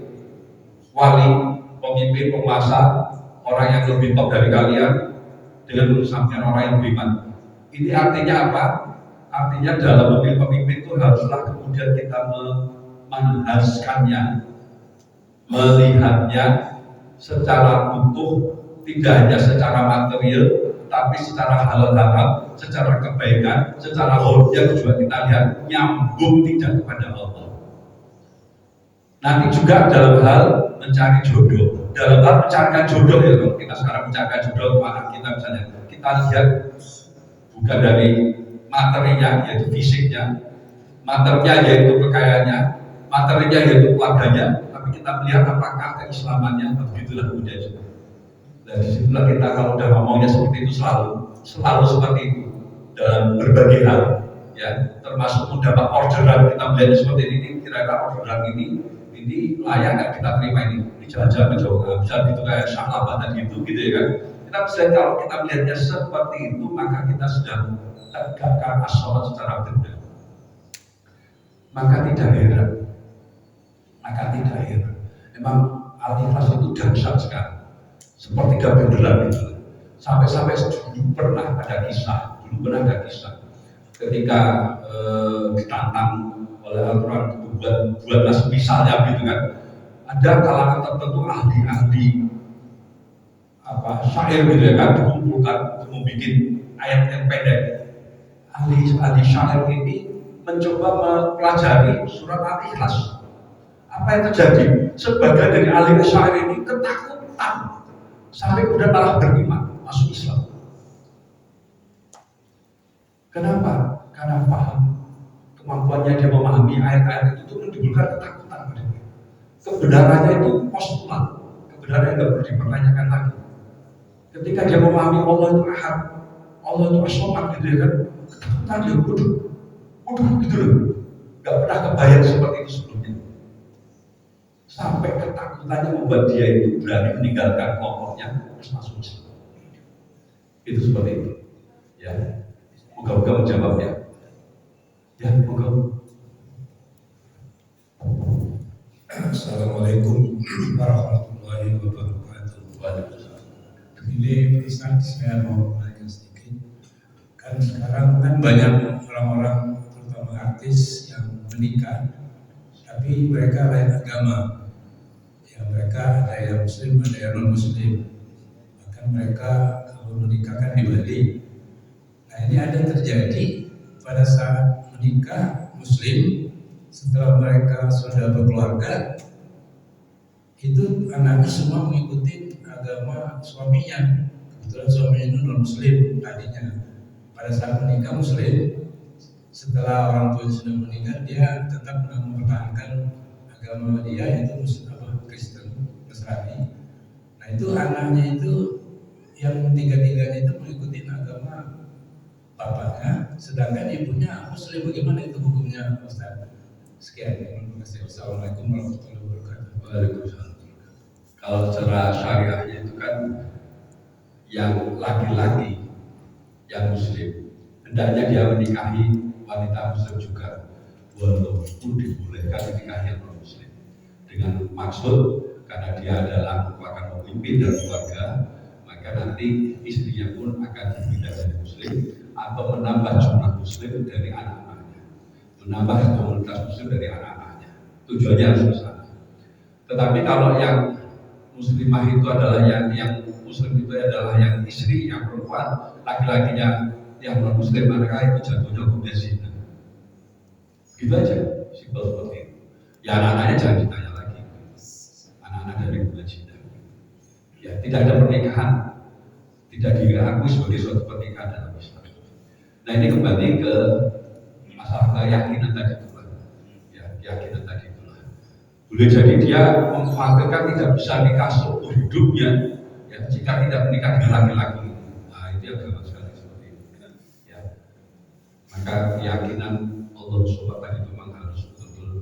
wali, pemimpin, penguasa, orang yang lebih top dari kalian dengan urusannya orang yang beriman. Ini artinya apa? Artinya dalam memilih pemimpin itu haruslah kemudian kita menghaskannya, melihatnya secara utuh, tidak hanya secara material, tapi secara halal haram, secara kebaikan, secara huruf juga kita lihat nyambung tidak kepada Allah. Nanti juga dalam hal mencari jodoh, dalam hal mencarikan jodoh ya, kalau kita sekarang mencarikan jodoh anak kita misalnya, kita lihat bukan dari materinya yaitu fisiknya, materinya yaitu kekayaannya, materinya yaitu keluarganya, tapi kita melihat apakah keislamannya, begitulah kemudian juga. Dan disitulah kita kalau udah ngomongnya seperti itu selalu seperti itu dalam berbagai hal, ya, termasuk mendapat orderan kita melihat seperti ini, kira-kira orderan ini layak nggak kita terima ini jalan-jalan ke Jawa, bisa gitu kayak Syahlamah tadi itu gitu ya kan. Kita bisa kalau kita melihatnya seperti itu maka kita sedang tegakkan as-shalat secara benar. Maka tidak heran. Memang al-ikhlas itu dahsyat sekali. Seperti beneran itu. Sampai-sampai dulu pernah ada kisah ketika ditantang oleh Al-Quran buatlah misalnya gitu kan. Ada kalangan tertentu ahli syair gitu ya kan, dikumpulkan untuk membuat ayat yang pendek. Ahli syair ini mencoba mempelajari surat Al-Ikhlas. Apa yang terjadi? Sebagian dari ahli syair ini ketakutan sampai kemudian malah beriman, masuk Islam. Kenapa? Karena paham kemampuannya dia memahami ayat-ayat itu menimbulkan ketakutan pada dia. Kebenarannya itu postulat, kebenaran yang tidak perlu dipertanyakan lagi. Ketika dia memahami Allah itu ahad, Allah itu as-samad gitu ya kan, ketakutan dia, waduh gitu loh, nggak pernah kebayang seperti itu sebelumnya. Sampai ketakutannya membuat dia itu berani meninggalkan kelompoknya terus masuk Islam. Itu seperti itu. Ya, moga-moga menjawabnya. Ya, moga. Assalamualaikum warahmatullahi wabarakatuh. Ini Ustaz, saya mau tanya sedikit. Kan sekarang kan banyak orang-orang terutama artis yang menikah, tapi mereka lain agama. Ya mereka ada yang Muslim, ada yang non Muslim. Bahkan mereka kalau menikah kan di Bali. Nah ini ada terjadi pada saat menikah Muslim. Setelah mereka sudah berkeluarga, itu anaknya semua mengikuti agama suaminya. Kebetulan suaminya itu non Muslim tadinya. Pada saat menikah Muslim, setelah orang tua sudah meninggal, dia tetap mempertahankan agama dia yaitu Kristen, Nasrani. Nah itu anaknya itu yang tiga-tiganya itu mengikuti agama bapaknya, sedangkan ibunya Muslim. Bagaimana itu hukumnya Ustaz? Sekian, terima kasih. Assalamualaikum warahmatullahi wabarakatuh. Waalaikumsalam. Kalau secara syariahnya itu kan yang laki-laki yang Muslim hendaknya dia menikahi wanita Muslim juga, walaupun dibolehkan menikahi yang non Muslim dengan maksud karena dia adalah merupakan pemimpin dan keluarga, maka nanti istrinya pun akan dipindah dari Muslim atau menambah jumlah Muslim dari anak-anaknya, menambah komunitas Muslim dari anak-anaknya. Tujuannya harus ke sana. Tetapi kalau yang Muslimah itu adalah yang Muslim itu adalah yang istri, yang perempuan, laki-lakinya yang non Muslim, maka itu jatuhnya hukumnya zina. Gitu aja, simpel seperti itu. Ya anak-anaknya jangan ditanya lagi. Anak-anak dari hukumnya zina. Ya tidak ada pernikahan, tidak diakui sebagai suatu pernikahan dalam Islam. Nah ini kembali ke masalah keyakinan tadi itu, ya keyakinan tadi itu. Boleh jadi dia mengkhawatirkan tidak bisa nikah seumur hidupnya, ya jika tidak menikah dengan laki-laki. Nah itu yang gampang sekali seperti itu. Ya. Maka keyakinan Allah SWT tadi itu memang harus betul-betul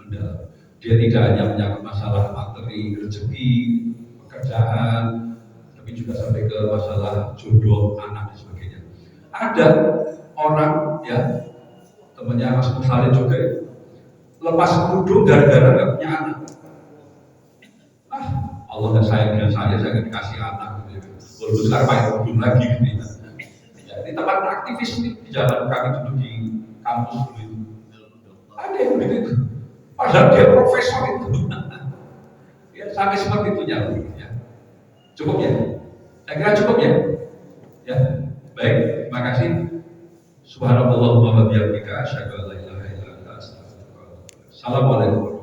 mendalam. Dia tidak hanya menyangkut masalah materi, rezeki, pekerjaan, tapi juga sampai ke masalah jodoh anak dan sebagainya. Ada orang ya, temannya Mas Musalin juga lepas kerudung gara-gara nggak punya anak. Allah nggak sayang dengan saya nggak dikasih anak. Gitu. Walaupun sekarang pakai kerudung lagi gitu. Ya, di tempat aktivis nih, di jalan kami dulu di kampus dulu itu. Ada yang begitu. Padahal dia profesor itu. Ya, sampai seperti itu ya. Cukup ya? Saya kira cukup ya? Ya, baik, terima kasih. Subhanallah wa bihamdika asyhadu an la ilaha illa anta astaghfiruka wa atubu ilaik. Assalamualaikum.